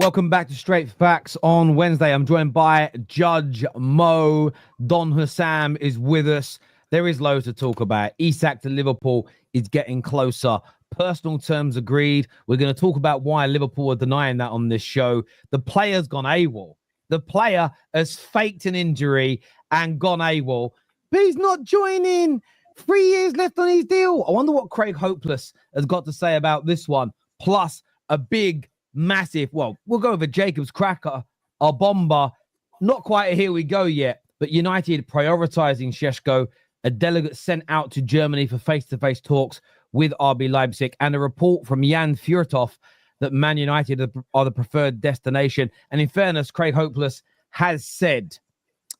welcome back to Straight Facts on Wednesday. I'm joined by Judge Mo. Don Husam is with us. There is loads to talk about. Isak to Liverpool is getting closer. Personal terms agreed. We're going to talk about why Liverpool are denying that on this show. The player's gone AWOL. The player has faked an injury and gone AWOL. But he's not joining. 3 years left on his deal. I wonder what Craig Hopeless has got to say about this one. Plus a big, massive, well, we'll go over Jacob's cracker, our bomber. Not quite a here we go yet, but United prioritizing Šeško, a delegate sent out to Germany for face-to-face talks with RB Leipzig, and a report from Jan Fjørtoft that Man United are the preferred destination. And in fairness, Craig Hopeless has said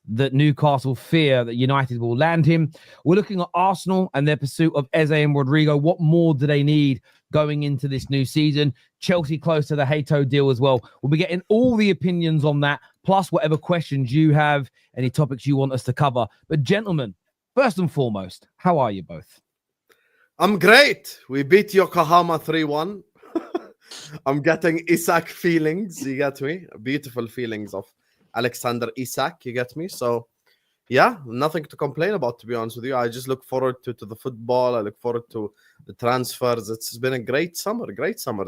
that Newcastle fear that United will land him. We're looking at Arsenal and their pursuit of Eze and Rodrygo. What more do they need going into this new season? Chelsea close to the Hato deal as well. We'll be getting all the opinions on that, plus whatever questions you have, any topics you want us to cover. But gentlemen, first and foremost, how are you both? I'm great. We beat Yokohama 3-1. I'm getting Isak feelings, you get me? Beautiful feelings of Alexander Isak, you get me? So, yeah, nothing to complain about, to be honest with you. I just look forward to the football. I look forward to the transfers. It's been a great summer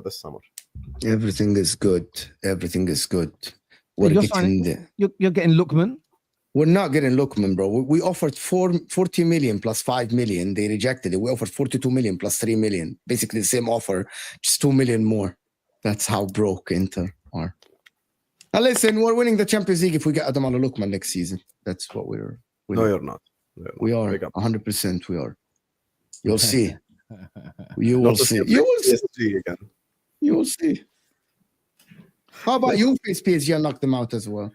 this summer. Everything is good. Everything is good. You're getting Lookman? We're not getting Lookman, bro. We offered 40 million plus 5 million. They rejected it. We offered 42 million plus 3 million. Basically the same offer, just 2 million more. That's how broke Inter are. Now listen, we're winning the Champions League if we get Ademola Lookman next season. That's what we're winning. No, you're not. We are 100%. We are. You'll see. You will see. You will see again. You will see. How about you face PSG and knock them out as well?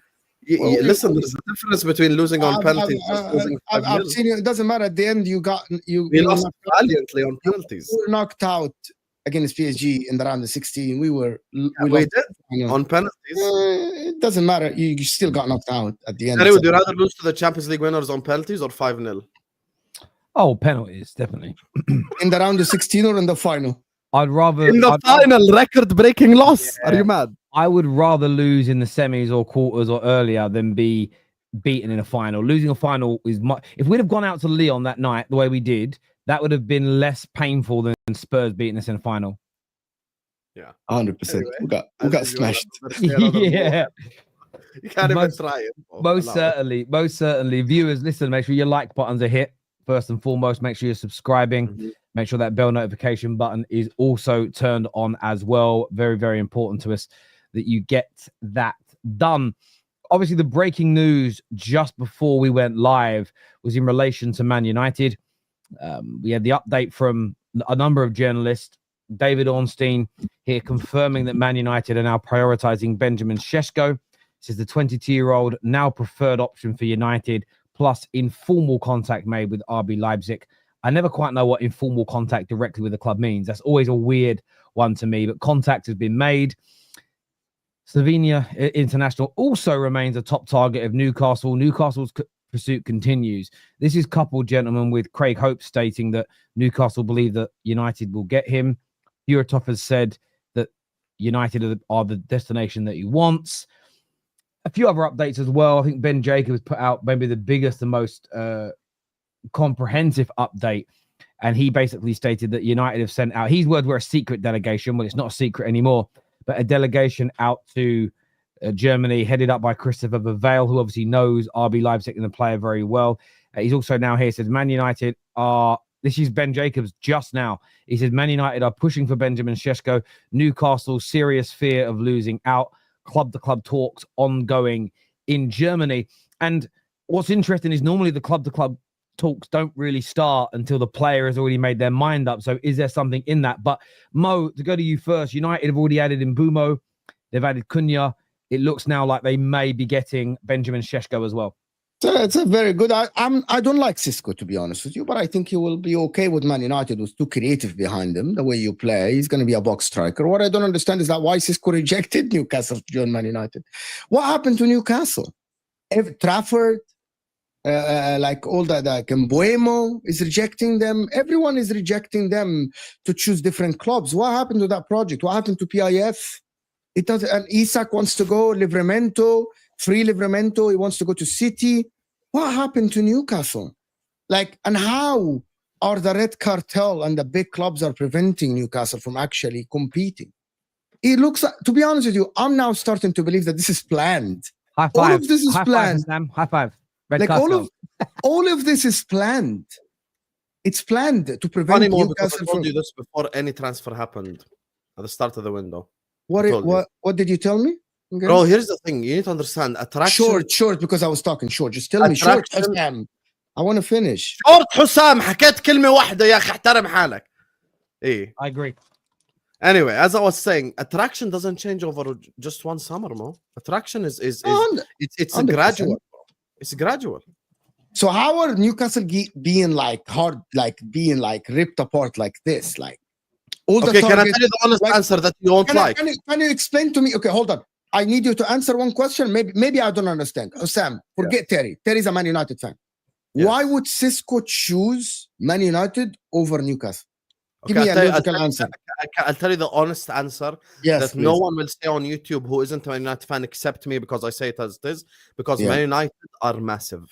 Listen, there's a difference between losing on penalties and losing. I've seen it. It doesn't matter. At the end, we lost valiantly on penalties. We were knocked out against PSG in the round of 16. We did on penalties. It doesn't matter. You still got knocked out at the end. Would you rather lose to the Champions League winners on penalties or 5-0? Oh, penalties, definitely. In the round of 16 or in the final? I'd rather... In the final, record-breaking loss. Yeah. Are you mad? I would rather lose in the semis or quarters or earlier than be beaten in a final. Losing a final is much... If we'd have gone out to Lyon that night the way we did, that would have been less painful than Spurs beating us in a final. Yeah, 100%. Anyway, we got smashed. Yeah. You can't even try it. Most certainly. Viewers, listen, make sure your like buttons are hit. First and foremost, make sure you're subscribing. Mm-hmm. Make sure that bell notification button is also turned on as well. Very, very important to us that you get that done. Obviously, the breaking news just before we went live was in relation to Man United. We had the update from a number of journalists. David Ornstein here confirming that Man United are now prioritizing Benjamin Šeško. This is the 22-year-old now preferred option for United, plus informal contact made with RB Leipzig. I never quite know what informal contact directly with the club means. That's always a weird one to me, but contact has been made. Slovenia International also remains a top target of Newcastle. Newcastle's pursuit continues. This is coupled, gentlemen, with Craig Hope stating that Newcastle believe that United will get him. Fjørtoft has said that United are the destination that he wants. A few other updates as well. I think Ben Jacobs put out maybe the biggest and most comprehensive update, and he basically stated that United have sent out, his words were a secret delegation. Well, it's not a secret anymore, but a delegation out to Germany headed up by Christopher Bavale, who obviously knows RB Leipzig and the player very well. He's also now here, says Man United are, this is Ben Jacobs just now. He says Man United are pushing for Benjamin Šeško. Newcastle serious fear of losing out. Club-to-club talks ongoing in Germany. And what's interesting is normally the club-to-club talks don't really start until the player has already made their mind up. So is there something in that? But Mo, to go to you first, United have already added Mbumo. They've added Cunha. It looks now like they may be getting Benjamin Šeško as well. So it's a very good. I don't like Sesko, to be honest with you, but I think he will be okay with Man United. Was too creative behind him. The way you play, he's going to be a box striker. What I don't understand is that why Sesko rejected Newcastle to join Man United. What happened to Newcastle? Trafford, like all that, like Mbuemo is rejecting them. Everyone is rejecting them to choose different clubs. What happened to that project? What happened to PIF? It doesn't. And Isak wants to go Livramento, free Livramento. He wants to go to City. What happened to Newcastle? Like, and how are the red cartel and the big clubs are preventing Newcastle from actually competing? It looks like, to be honest with you, I'm now starting to believe that this is planned. High five. All of this is High planned. Five, Sam. High five. Red Like cartel. all of this is planned. It's planned to prevent Funny more because I Newcastle told from. you this before any transfer happened at the start of the window. What did you tell me? Okay. Bro, here's the thing. You need to understand. Attraction. Short, because I was talking short. Just tell me short, Attraction. Husam. I want to finish. شورت حسام حكيت كلمة واحدة يا أخي احترم حالك. إيه. I agree. Anyway, as I was saying, attraction doesn't change over just one summer, Mo. Attraction is it's a 100%. gradual. It's gradual. So how are Newcastle being like hard, like being like ripped apart like this? Like all the Okay, can I targets, tell you the honest like- answer that you won't like? Can you explain to me? Okay, hold on. I need you to answer one question. Maybe I don't understand. Sam, forget Terry. Terry's a Man United fan. Yes. Why would Sesko choose Man United over Newcastle? Give Okay, me a logical answer. I'll tell you the honest answer Yes, that no one will say on YouTube who isn't a Man United fan except me because I say it as it is, because Yeah. Man United are massive.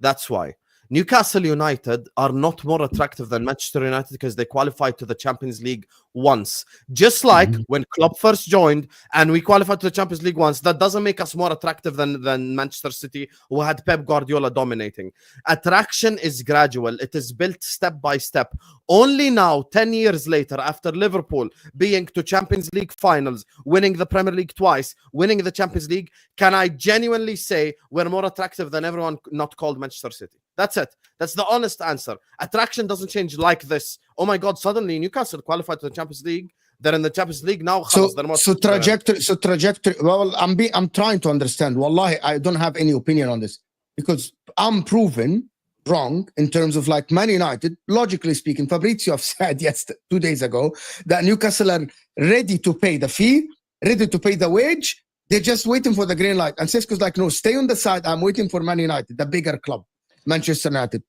That's why. Newcastle United are not more attractive than Manchester United because they qualified to the Champions League once. Just like when Klopp first joined and we qualified to the Champions League once, that doesn't make us more attractive than Manchester City, who had Pep Guardiola dominating. Attraction is gradual. It is built step by step. Only now, 10 years later, after Liverpool being to Champions League finals, winning the Premier League twice, winning the Champions League, can I genuinely say we're more attractive than everyone not called Manchester City? That's it. That's the honest answer. Attraction doesn't change like this. Oh my God, suddenly Newcastle qualified to the Champions League. They're in the Champions League now. So trajectory. Well, I'm trying to understand. Wallahi, I don't have any opinion on this because I'm proven wrong in terms of like Man United. Logically speaking, Fabrizio said 2 days ago that Newcastle are ready to pay the fee, ready to pay the wage. They're just waiting for the green light. And Sesko's like, no, stay on the side. I'm waiting for Man United, the bigger club. Manchester United.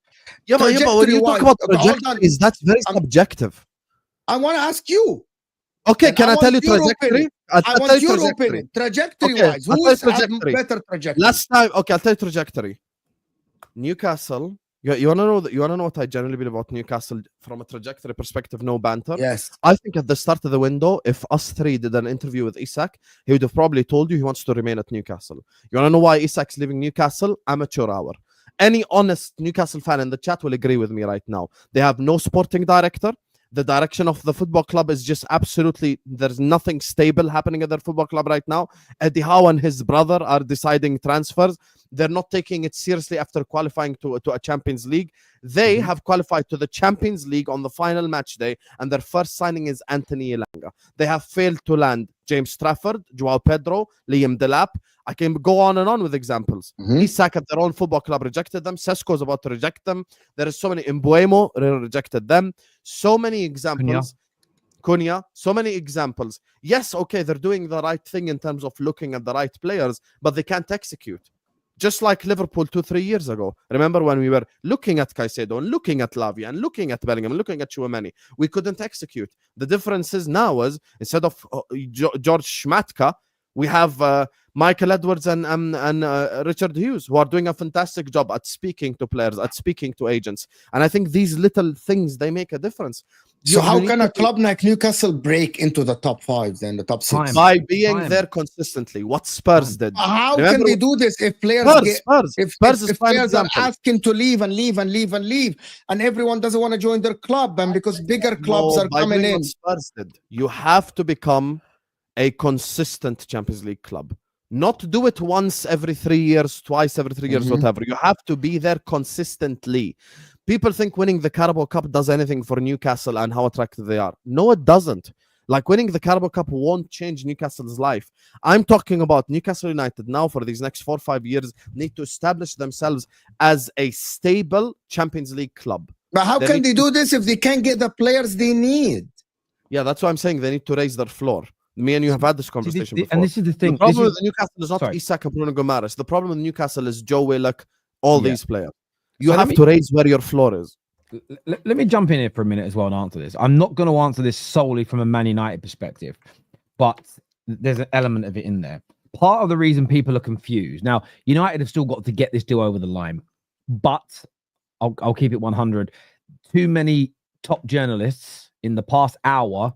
Yeah, but when you talk about trajectories, that's very subjective. I want to ask you. Okay, can I tell you trajectory? I want your opinion. Trajectory-wise, who is better trajectory? Last time, okay, I'll tell you trajectory. Newcastle. You wanna know? You wanna know what I generally believe about Newcastle from a trajectory perspective? No banter. Yes. I think at the start of the window, if us three did an interview with Isak, he would have probably told you he wants to remain at Newcastle. You wanna know why Isak's leaving Newcastle? Amateur hour. Any honest Newcastle fan in the chat will agree with me right now. They have no sporting director. The direction of the football club is just absolutely, there's nothing stable happening at their football club right now. Eddie Howe and his brother are deciding transfers. They're not taking it seriously after qualifying to a Champions League. They have qualified to the Champions League on the final match day, and their first signing is Anthony Elanga. They have failed to land James Trafford, Joao Pedro, Liam Delap. I can go on and on with examples. Isak at their own football club rejected them. Sesko is about to reject them. There is so many. Mbuemo rejected them. So many examples. Cunha. So many examples. Yes, okay, they're doing the right thing in terms of looking at the right players, but they can't execute. Just like Liverpool 2-3 years ago. Remember when we were looking at Caicedo and looking at Lavia and looking at Bellingham and looking at Chouameni? We couldn't execute. The difference is now is instead of George Schmatka, we have Michael Edwards and Richard Hughes, who are doing a fantastic job at speaking to players, at speaking to agents. And I think these little things, they make a difference. So how can a club like Newcastle break into the top 5 then, the top 6? By being there consistently. What Spurs did. How can they do this if players if players are asking to leave and leave and leave and leave, and everyone doesn't want to join their club, and because bigger clubs are coming in? Spurs did. You have to become a consistent Champions League club. Not do it once every 3 years, twice every 3 years, whatever. You have to be there consistently. People think winning the Carabao Cup does anything for Newcastle and how attractive they are. No, it doesn't. Like winning the Carabao Cup won't change Newcastle's life. I'm talking about Newcastle United now for these next 4 or 5 years need to establish themselves as a stable Champions League club. But how can they do this if they can't get the players they need? Yeah, that's why I'm saying they need to raise their floor. Me and you have had this conversation before. And this is the thing. The problem with Newcastle is not Isak and Bruno Gomares. The problem with Newcastle is Joe Willock, all these players. You have to raise where your floor is. Let me jump in here for a minute as well and answer this. I'm not going to answer this solely from a Man United perspective, but there's an element of it in there. Part of the reason people are confused now, United have still got to get this deal over the line, but I'll keep it 100. Too many top journalists in the past hour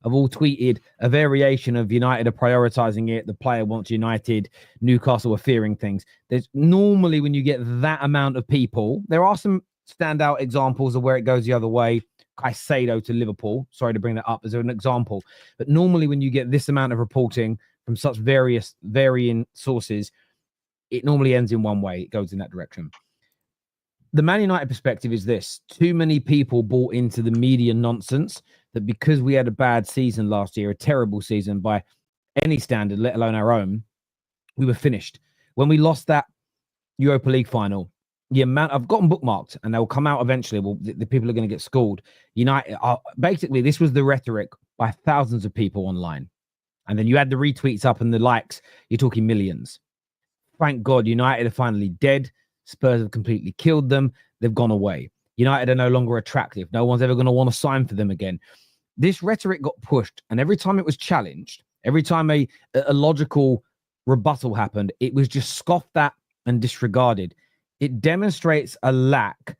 have all tweeted a variation of United are prioritizing it. The player wants United. Newcastle are fearing things. There's normally, when you get that amount of people, there are some standout examples of where it goes the other way. Caicedo to Liverpool. Sorry to bring that up as an example. But normally when you get this amount of reporting from such varying sources, it normally ends in one way. It goes in that direction. The Man United perspective is this. Too many people bought into the media nonsense that because we had a bad season last year, a terrible season by any standard, let alone our own, we were finished. When we lost that Europa League final, the amount I've gotten bookmarked and they'll come out eventually. Well, the people are going to get schooled. United are basically, this was the rhetoric by thousands of people online. And then you add the retweets up and the likes, you're talking millions. Thank God United are finally dead. Spurs have completely killed them. They've gone away. United are no longer attractive. No one's ever going to want to sign for them again. This rhetoric got pushed, and every time it was challenged, every time a logical rebuttal happened, it was just scoffed at and disregarded. It demonstrates a massive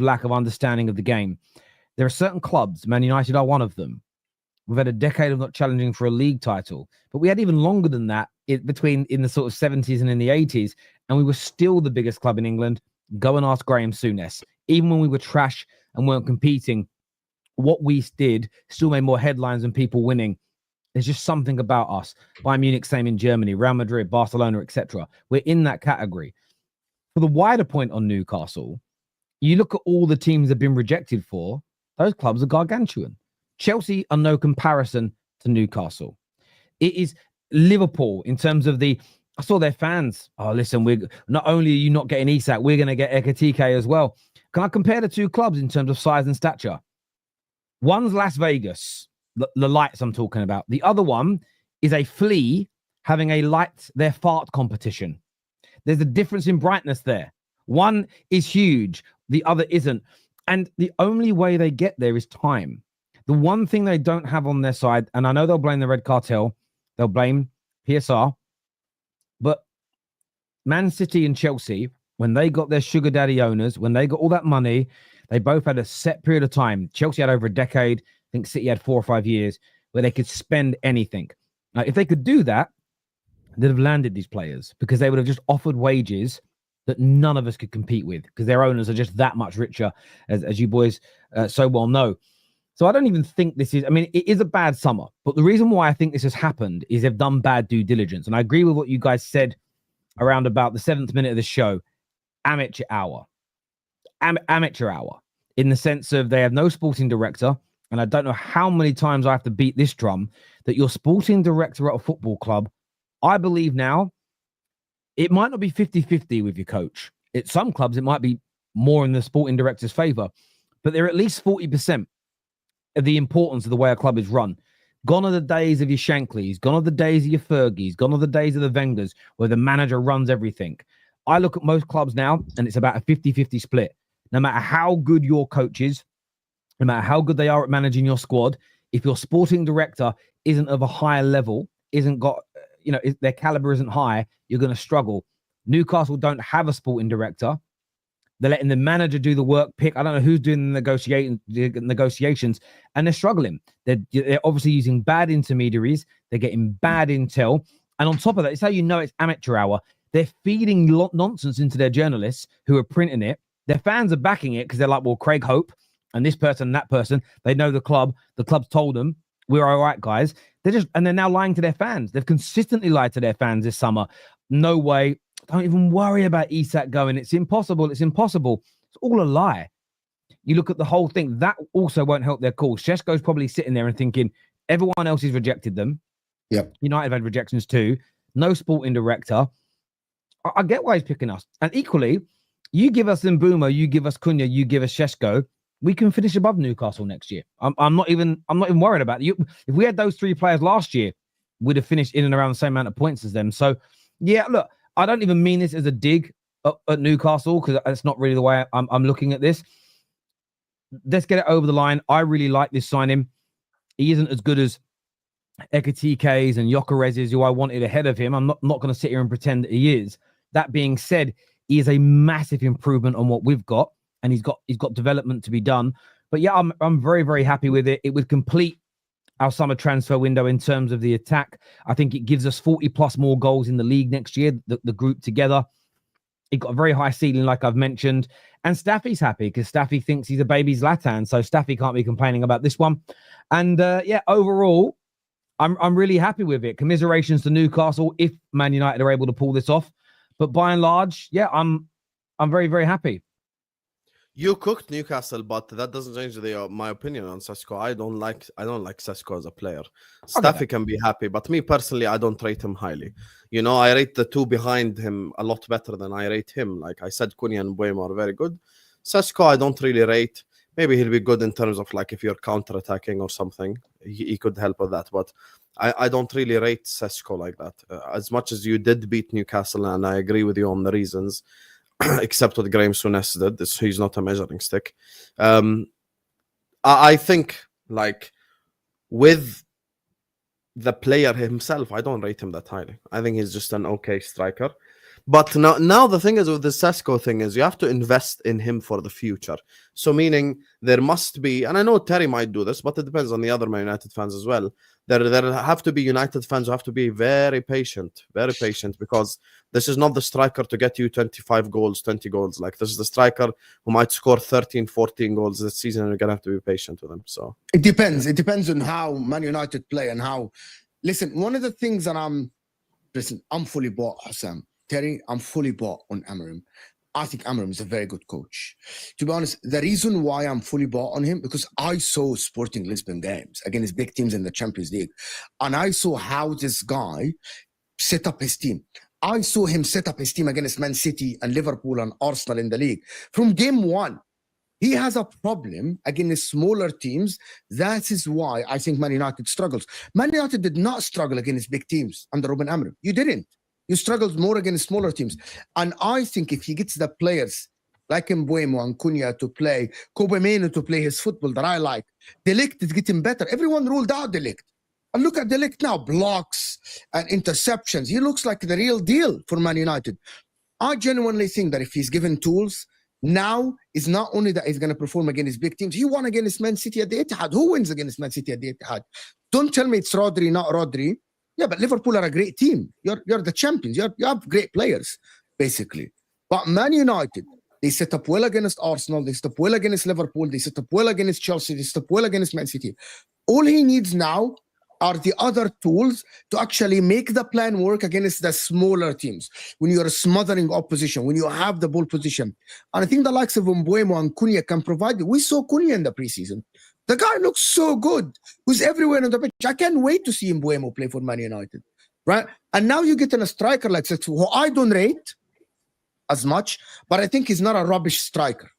lack of understanding of the game. There are certain clubs, Man United are one of them. We've had a decade of not challenging for a league title, but we had even longer than that in the sort of 70s and in the 80s, and we were still the biggest club in England. Go and ask Graham Souness. Even when we were trash and weren't competing, what we did still made more headlines than people winning. There's just something about us. Bayern Munich, same in Germany, Real Madrid, Barcelona, etc. We're in that category. For the wider point on Newcastle, you look at all the teams that have been rejected for, those clubs are gargantuan. Chelsea are no comparison to Newcastle. It is Liverpool in terms of I saw their fans. Oh, listen, we're not only are you not getting Isak, we're going to get Ekatike as well. Can I compare the two clubs in terms of size and stature? One's Las Vegas, the lights I'm talking about. The other one is a flea having their fart competition. There's a difference in brightness there. One is huge, the other isn't. And the only way they get there is time. The one thing they don't have on their side, and I know they'll blame the Red Cartel, they'll blame PSR, but Man City and Chelsea, when they got their sugar daddy owners, when they got all that money, they both had a set period of time. Chelsea had over a decade. I think City had 4 or 5 years where they could spend anything. Now, if they could do that, they'd have landed these players because they would have just offered wages that none of us could compete with because their owners are just that much richer, as you boys so well know. So I don't even think this is, it is a bad summer, but the reason why I think this has happened is they've done bad due diligence. And I agree with what you guys said around about the 7th minute of the show, amateur hour. Amateur hour in the sense of they have no sporting director. And I don't know how many times I have to beat this drum that your sporting director at a football club, I believe now, it might not be 50-50 with your coach. At some clubs, it might be more in the sporting director's favor, but they're at least 40% of the importance of the way a club is run. Gone are the days of your Shankleys, gone are the days of your Fergies, gone are the days of the Wengers where the manager runs everything. I look at most clubs now and it's about a 50-50 split. No matter how good your coach is, no matter how good they are at managing your squad, if your sporting director isn't of a higher level, isn't got, their caliber isn't high, you're going to struggle. Newcastle don't have a sporting director. They're letting the manager do the work pick. I don't know who's doing the negotiations, and they're struggling. They're obviously using bad intermediaries. They're getting bad intel. And on top of that, it's how you know it's amateur hour. They're feeding nonsense into their journalists who are printing it. Their fans are backing it because they're like, well, Craig Hope and this person and that person, they know the club. The club's told them, we're all right, guys. And they're now lying to their fans. They've consistently lied to their fans this summer. No way. Don't even worry about Isak going. It's impossible. It's impossible. It's all a lie. You look at the whole thing. That also won't help their cause. Šeško's probably sitting there and thinking, everyone else has rejected them. Yep. United have had rejections too. No sporting director. I get why he's picking us. And equally, you give us Mbeumo, you give us Cunha, you give us Šeško, we can finish above Newcastle next year. I'm not even worried about it. If we had those 3 players last year, we'd have finished in and around the same amount of points as them. So, yeah, look, I don't even mean this as a dig at Newcastle because that's not really the way I'm looking at this. Let's get it over the line. I really like this signing. he isn't as good as Ekatike's and Yokerez's, who I wanted ahead of him. I'm not going to sit here and pretend that he is. That being said, he is a massive improvement on what we've got, and he's got development to be done. But yeah, I'm very, very happy with it. It would complete our summer transfer window in terms of the attack. I think it gives us 40 plus more goals in the league next year, the group together. It got a very high ceiling, like I've mentioned. And Staffy's happy because Staffy thinks he's a baby Zlatan. So Staffy can't be complaining about this one. And yeah, overall, I'm really happy with it. Commiserations to Newcastle if Man United are able to pull this off. But by and large, yeah, I'm very, very happy. You cooked Newcastle, but that doesn't change my opinion on Sesko. I don't like Sesko as a player. Staffy can be happy, but me personally, I don't rate him highly. You know, I rate the two behind him a lot better than I rate him. Like I said, Cunha and Mbeumo are very good. Sesko, I don't really rate. Maybe he'll be good in terms of like if you're counter-attacking or something, he could help with that. But I don't really rate Sesko like that. As much as you did beat Newcastle, and I agree with you on the reasons, except what Graham Souness did, he's not a measuring stick. I think like with the player himself, I don't rate him that highly. I think he's just an okay striker. But now the thing is with the Sesko thing is you have to invest in him for the future. So meaning there must be, and I know Terry might do this, but it depends on the other Man United fans as well. There have to be United fans who have to be very patient, because this is not the striker to get you 25 goals, 20 goals. Like this is the striker who might score 13, 14 goals this season, and you're going to have to be patient with him. So it depends. It depends on how Man United play and how. Listen, one of the things that I'm fully bought, Husam. Terry, I'm fully bought on Amorim. I think Amorim is a very good coach. To be honest, the reason why I'm fully bought on him, because I saw Sporting Lisbon games against big teams in the Champions League, and I saw how this guy set up his team. I saw him set up his team against Man City and Liverpool and Arsenal in the league. From game one, he has a problem against smaller teams. That is why I think Man United struggles. Man United did not struggle against big teams under Ruben Amorim. You didn't. You struggled more against smaller teams. And I think if he gets the players like Mbeumo and Cunha to play, Kobe Mainoo to play his football that I like, De Ligt is getting better. Everyone ruled out De Ligt. And look at De Ligt now, blocks and interceptions. He looks like the real deal for Man United. I genuinely think that if he's given tools, now is not only that he's going to perform against big teams. He won against Man City at the Etihad. Who wins against Man City at the Etihad? Don't tell me it's Rodri, not Rodri. Yeah, but Liverpool are a great team. You're the champions. You have great players, basically. But Man United, they set up well against Arsenal. They set up well against Liverpool. They set up well against Chelsea. They set up well against Man City. All he needs now are the other tools to actually make the plan work against the smaller teams. When you're smothering opposition, when you have the ball position. And I think the likes of Mbeumo and Cunha can provide it. We saw Cunha in the preseason. The guy looks so good. Who's everywhere on the pitch. I can't wait to see Mbeumo play for Man United, right? And now you get in a striker like Sesko, who I don't rate as much, but I think he's not a rubbish striker.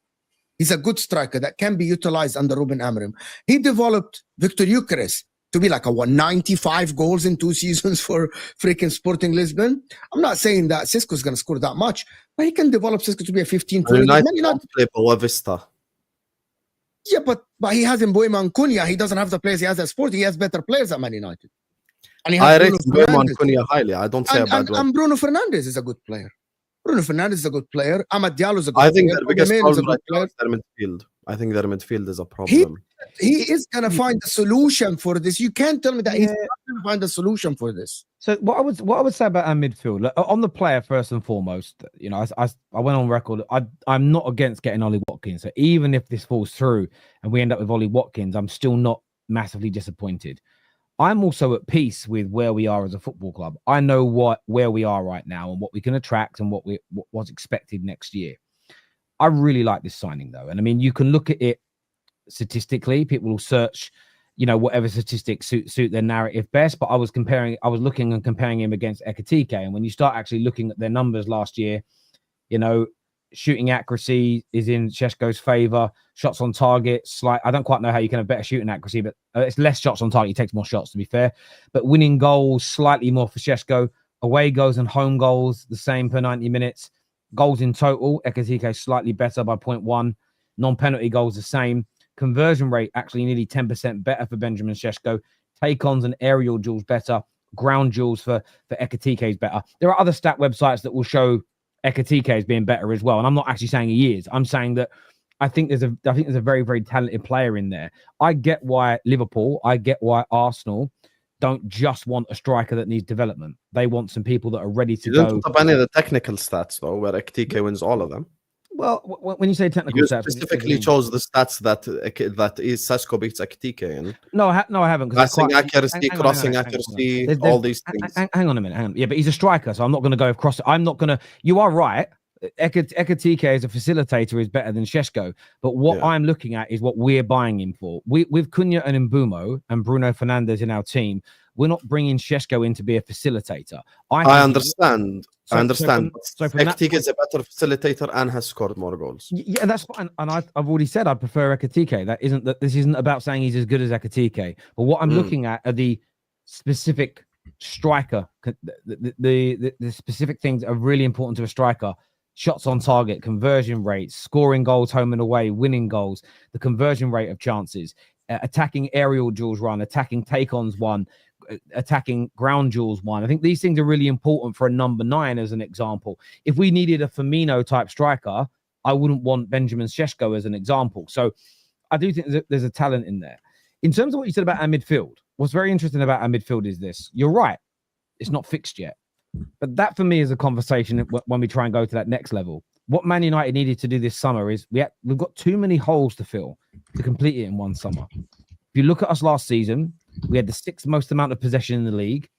He's a good striker that can be utilized under Ruben Amorim. He developed Victor Gyökeres to be like 95 goals in 2 seasons for freaking Sporting Lisbon. I'm not saying that Sesko is going to score that much, but he can develop Sesko to be a 15, 20. Man United play Boa Vista. Yeah, but he has Mbeumo and Cunha. He doesn't have the players he has at Sport. He has better players at Man United. And I rate Mbeumo and Cunha highly. I don't say a bad word. And Bruno Fernandes is a good player. Bruno Fernandes is a good player. Amad Diallo is a good player. I think the biggest problem right now is their midfield. I think their midfield is a problem. He is going to find a solution for this. You can't tell me that he's not going to find a solution for this. So what I would say about our midfield, on the player first and foremost, you know, I went on record. I'm not against getting Ollie Watkins. So even if this falls through and we end up with Ollie Watkins, I'm still not massively disappointed. I'm also at peace with where we are as a football club. I know where we are right now and what we can attract and what's expected next year. I really like this signing though, and I mean you can look at it statistically. People will search, you know, whatever statistics suit their narrative best. But I was looking and comparing him against Ekatike, and when you start actually looking at their numbers last year, you know, shooting accuracy is in Šeško's favor. Shots on target, I don't quite know how you can have better shooting accuracy, but it's less shots on target. He takes more shots, to be fair. But winning goals, slightly more for Šeško. Away goals and home goals, the same per 90 minutes. Goals in total, Ekatike slightly better by 0.1. Non-penalty goals the same. conversion rate actually nearly 10% better for Benjamin Šeško. Take-ons and aerial duels better. Ground duels for Ekitike is better. There are other stat websites that will show Ekitike as being better as well. And I'm not actually saying he is. I'm saying that I think there's a very, very talented player in there. I get why Liverpool, I get why Arsenal don't just want a striker that needs development. They want some people that are ready to You go. didn't put up any of the technical stats though, where Ekitike wins all of them. Well, when you say technical You stats, specifically chose the stats that is Sesko beats Ekitike in. No, I haven't. Passing accuracy, crossing accuracy, all these things. Hang on a minute. Hang on. Yeah, but he's a striker, so I'm not going to go across. I'm not going to. You are right. Ekitike as a facilitator is better than Šeško, but what I'm looking at is what we're buying him for. With Cunha and Mbeumo and Bruno Fernandes in our team, we're not bringing Šeško in to be a facilitator. I understand. Ekitike is a better facilitator and has scored more goals. Yeah, that's fine. And I've already said I prefer Ekitike. This isn't about saying he's as good as Ekitike. But what I'm looking at are the specific striker, the specific things that are really important to a striker. Shots on target, conversion rates, scoring goals home and away, winning goals, the conversion rate of chances, attacking aerial duels run, attacking take-ons one, attacking ground duels one. I think these things are really important for a number 9 as an example. If we needed a Firmino type striker, I wouldn't want Benjamin Šeško as an example. So I do think there's a talent in there. In terms of what you said about our midfield, what's very interesting about our midfield is this. You're right. It's not fixed yet. But that for me is a conversation when we try and go to that next level. What Man United needed to do this summer is we've got too many holes to fill to complete it in one summer. If you look at us last season, we had the 6th most amount of possession in the league.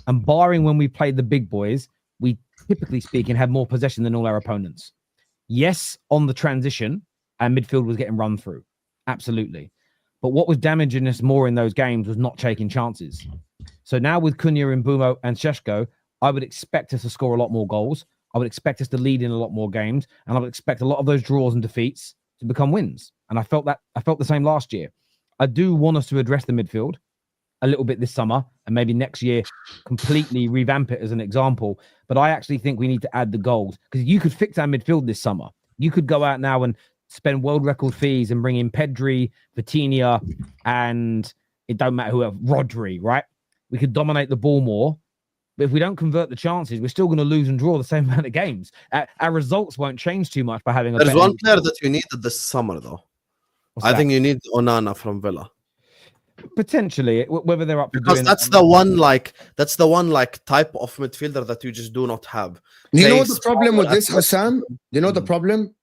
And barring when we played the big boys, we typically speaking had more possession than all our opponents. Yes, on the transition, our midfield was getting run through. Absolutely. But what was damaging us more in those games was not taking chances. So now with Cunha, Mbeumo and Šeško, I would expect us to score a lot more goals. I would expect us to lead in a lot more games. And I would expect a lot of those draws and defeats to become wins. And I felt the same last year. I do want us to address the midfield a little bit this summer and maybe next year completely revamp it as an example. But I actually think we need to add the goals because you could fix our midfield this summer. You could go out now and spend world record fees and bring in Pedri, Vitinha, and it don't matter who else, Rodri, right? We could dominate the ball more. But if we don't convert the chances, we're still going to lose and draw the same amount of games. Our results won't change too much by having There's one player that you needed this summer, though. I think you need Onana from Villa. Potentially, whether they're up for because doing that's the one type of midfielder that you just do not have. You know the problem with this, Husam? You know the problem?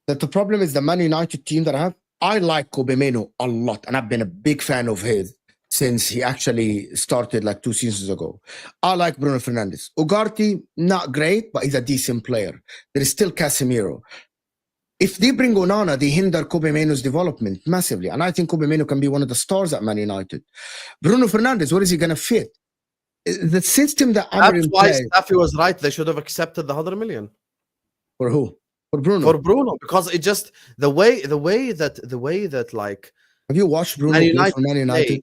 That the problem is the Man United team that I have. I like Kobe Mainoo a lot, and I've been a big fan of his since he actually started like 2 seasons ago. I like Bruno Fernandes. Ugarte, not great, but he's a decent player. There is still Casemiro. If they bring Onana, they hinder Kobe Mainoo's development massively. And I think Kobe Mainoo can be one of the stars at Man United. Bruno Fernandes, where is he going to fit? The system that That's why Staffy was right. They should have accepted the 100 million. For who? For Bruno. For Bruno, because it just the way that like. Have you watched Bruno play for Man United?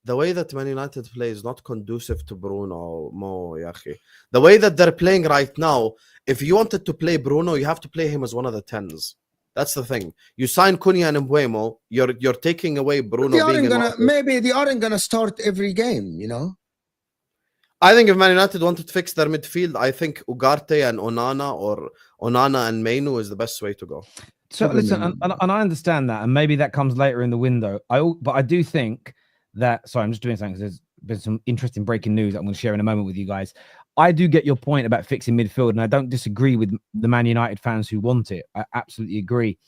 The way that Man United play is not conducive to Bruno. The way that they're playing right now, if you wanted to play Bruno, you have to play him as one of the 10s. That's the thing. You sign Cunha and Mbeumo, you're taking away Bruno. Maybe they aren't gonna start every game, you know. I think if Man United wanted to fix their midfield, I think Ugarte and Onana or Onana and Mainoo is the best way to go. So listen, and I understand that, and maybe that comes later in the window. But I do think that. Sorry, I'm just doing something because there's been some interesting breaking news that I'm going to share in a moment with you guys. I do get your point about fixing midfield, and I don't disagree with the Man United fans who want it. I absolutely agree.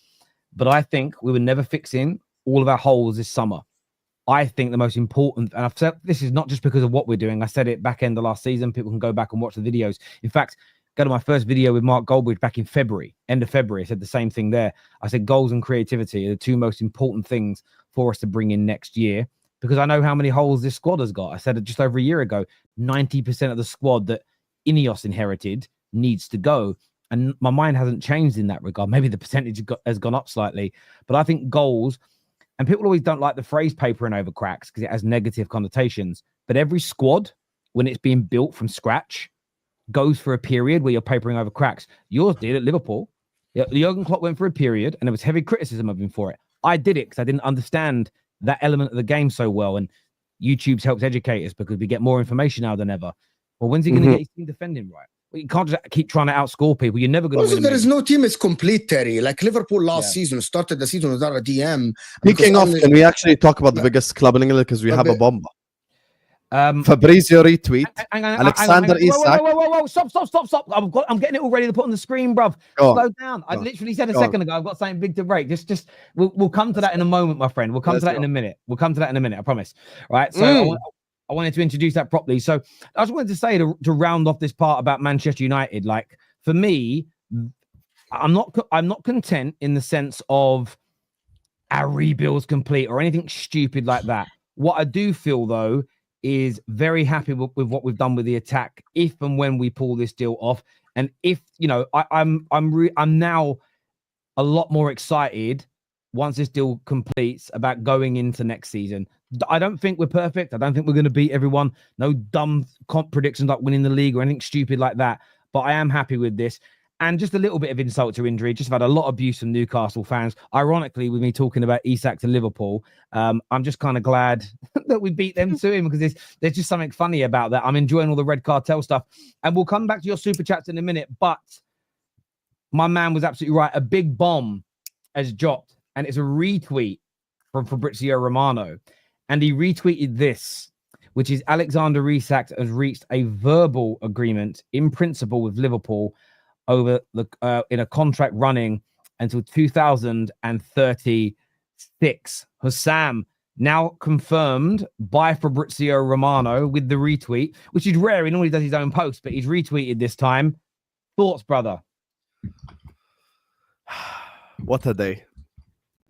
But I think we were never fixing all of our holes this summer. I think the most important, and I've said this is not just because of what we're doing. I said it back end of last season. People can go back and watch the videos. In fact, go to my first video with Mark Goldbridge back in February, end of February. I said the same thing there. I said goals and creativity are the 2 most important things for us to bring in next year, because I know how many holes this squad has got. I said it just over a year ago, 90% of the squad that Ineos inherited needs to go. And my mind hasn't changed in that regard. Maybe the percentage has gone up slightly, but I think goals, and people always don't like the phrase papering over cracks because it has negative connotations, but every squad, when it's being built from scratch, goes for a period where you're papering over cracks. Yours did at Liverpool. Jurgen Klopp went for a period and there was heavy criticism of him for it. I did it because I didn't understand that element of the game so well. And YouTube's helped educate us because we get more information now than ever. Well, when's he going to get his team defending right? Well, you can't just keep trying to outscore people. You're never going to win. There is no team is complete, Terry. Like Liverpool last season started the season without a DM. Speaking of, can we actually talk about the biggest club in England because we have a bomb? Fabrizio retweet. Alexander Isak. Whoa! Stop! I'm getting it all ready to put on the screen, bruv. Slow down. I literally said a second ago I've got something big to break. We'll come to that in a moment, my friend. We'll come to that in a minute. I promise. Right. So I wanted to introduce that properly. So I just wanted to say to round off this part about Manchester United. Like for me, I'm not content in the sense of our rebuild's complete or anything stupid like that. What I do feel though is very happy with what we've done with the attack if and when we pull this deal off. And if, you know, I'm now a lot more excited once this deal completes about going into next season. I don't think we're perfect. I don't think we're going to beat everyone. No dumb comp predictions like winning the league or anything stupid like that. But I am happy with this. And just a little bit of insult to injury. Just had a lot of abuse from Newcastle fans. Ironically, with me talking about Isak to Liverpool, I'm just kind of glad that we beat them to him because there's just something funny about that. I'm enjoying all the red cartel stuff. And we'll come back to your super chats in a minute. But my man was absolutely right. A big bomb has dropped. And it's a retweet from Fabrizio Romano. And he retweeted this, which is Alexander Isak has reached a verbal agreement in principle with Liverpool over the in a contract running until 2036. Husam now confirmed by Fabrizio Romano with the retweet, which is rare. He normally does his own post, but he's retweeted this time. Thoughts, brother? What a day.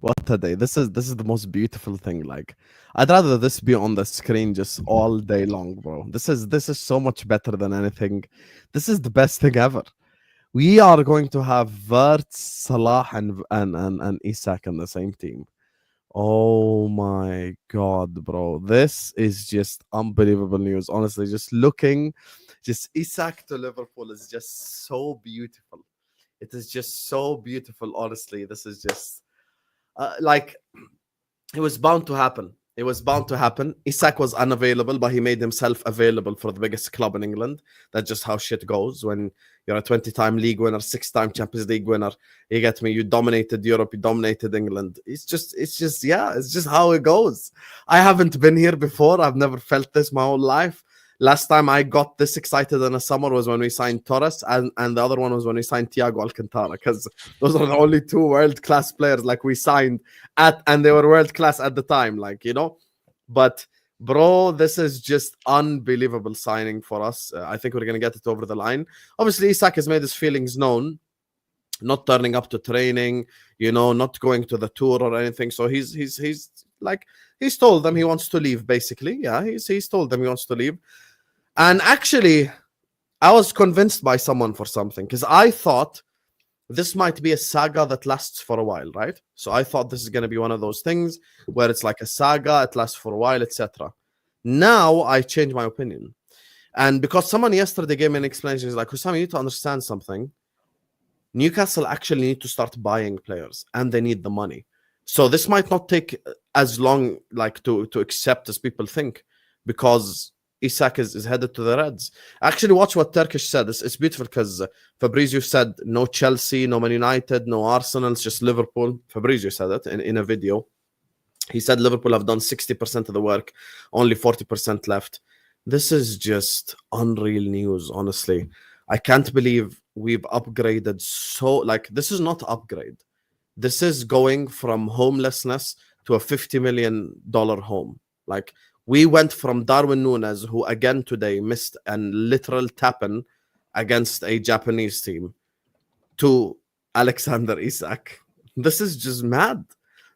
What a day. This is the most beautiful thing. Like, I'd rather this be on the screen just all day long, bro. This is so much better than anything. This is the best thing ever. We are going to have Wirtz, Salah, and Isak in the same team. Oh my God, bro. This is just unbelievable news. Honestly, just Isak to Liverpool is just so beautiful. It is just so beautiful, honestly. This is just like, it was bound to happen. It was bound to happen. Isak was unavailable, but he made himself available for the biggest club in England. That's just how shit goes when you're a 20-time league winner, 6-time Champions League winner. You get me? You dominated Europe, you dominated England. It's just how it goes. I haven't been here before. I've never felt this my whole life. Last time I got this excited in the summer was when we signed Torres, and the other one was when we signed Thiago Alcantara, because those are the only two world-class players like we signed and they were world-class at the time, like, you know. But bro, this is just unbelievable signing for us. I think we're going to get it over the line. Obviously, Isak has made his feelings known, not turning up to training, you know, not going to the tour or anything. So he's told them he wants to leave, basically. Yeah, he's told them he wants to leave. And actually, I was convinced by someone for something, because I thought this might be a saga that lasts for a while, right? So I thought this is going to be one of those things where it's like a saga, it lasts for a while, etc. Now I changed my opinion. And because someone yesterday gave me an explanation, he's like, Husam, you need to understand something. Newcastle actually need to start buying players, and they need the money. So this might not take as long, like, to accept as people think, because Isak is headed to the Reds. Actually, watch what Turkish said. It's beautiful, because Fabrizio said no Chelsea, no Man United, no Arsenal, it's just Liverpool. Fabrizio said it in a video. He said Liverpool have done 60% of the work, only 40% left. This is just unreal news, honestly. I can't believe we've upgraded so, like, this is not upgrade. This is going from homelessness to a $50 million home. Like, we went from Darwin Núñez, who again today missed a literal tap-in against a Japanese team, to Alexander Isak. This is just mad.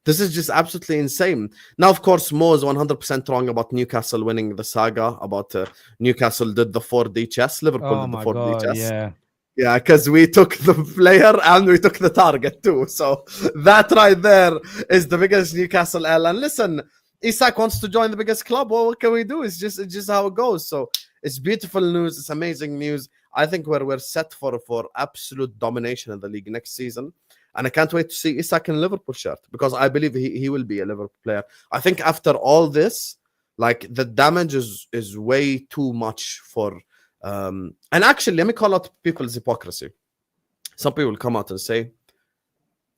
This is just absolutely insane. Now, of course, Mo is 100% wrong about Newcastle winning the saga, about Newcastle did the 4D chess, Liverpool did the 4D chess. Yeah. Yeah, because we took the player and we took the target too. So that right there is the biggest Newcastle L. And listen, Isak wants to join the biggest club. Well, what can we do? It's just how it goes. So it's beautiful news. It's amazing news. I think we're set for absolute domination in the league next season. And I can't wait to see Isak in Liverpool shirt because I believe he will be a Liverpool player. I think after all this, like the damage is way too much for. And actually, let me call out people's hypocrisy. Some people come out and say,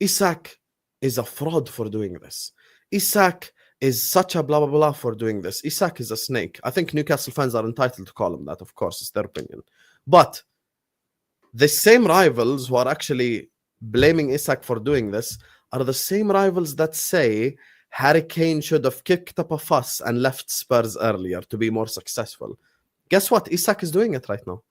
Isak is a fraud for doing this. Isak is such a blah, blah, blah for doing this. Isak is a snake. I think Newcastle fans are entitled to call him that, of course. It's their opinion. But the same rivals who are actually blaming Isak for doing this are the same rivals that say Harry Kane should have kicked up a fuss and left Spurs earlier to be more successful. Guess what? Isak is doing it right now.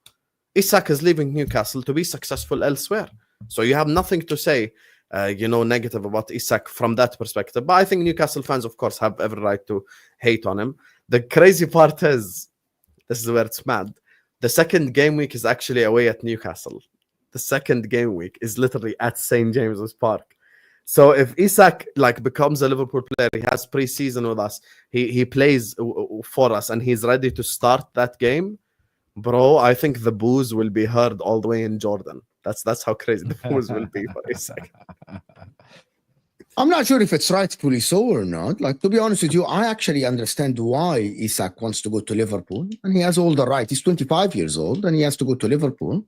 Isak is leaving Newcastle to be successful elsewhere. So you have nothing to say, negative about Isak from that perspective. But I think Newcastle fans, of course, have every right to hate on him. The crazy part is, this is where it's mad. The second game week is actually away at Newcastle. The second game week is literally at St. James's Park. So if Isak becomes a Liverpool player, he has pre-season with us, he plays for us, and he's ready to start that game, bro, I think the boos will be heard all the way in Jordan. That's how crazy the boos will be for Isak. I'm not sure if it's rightfully so or not. Like, to be honest with you, I actually understand why Isak wants to go to Liverpool, and he has all the right. He's 25 years old, and he has to go to Liverpool.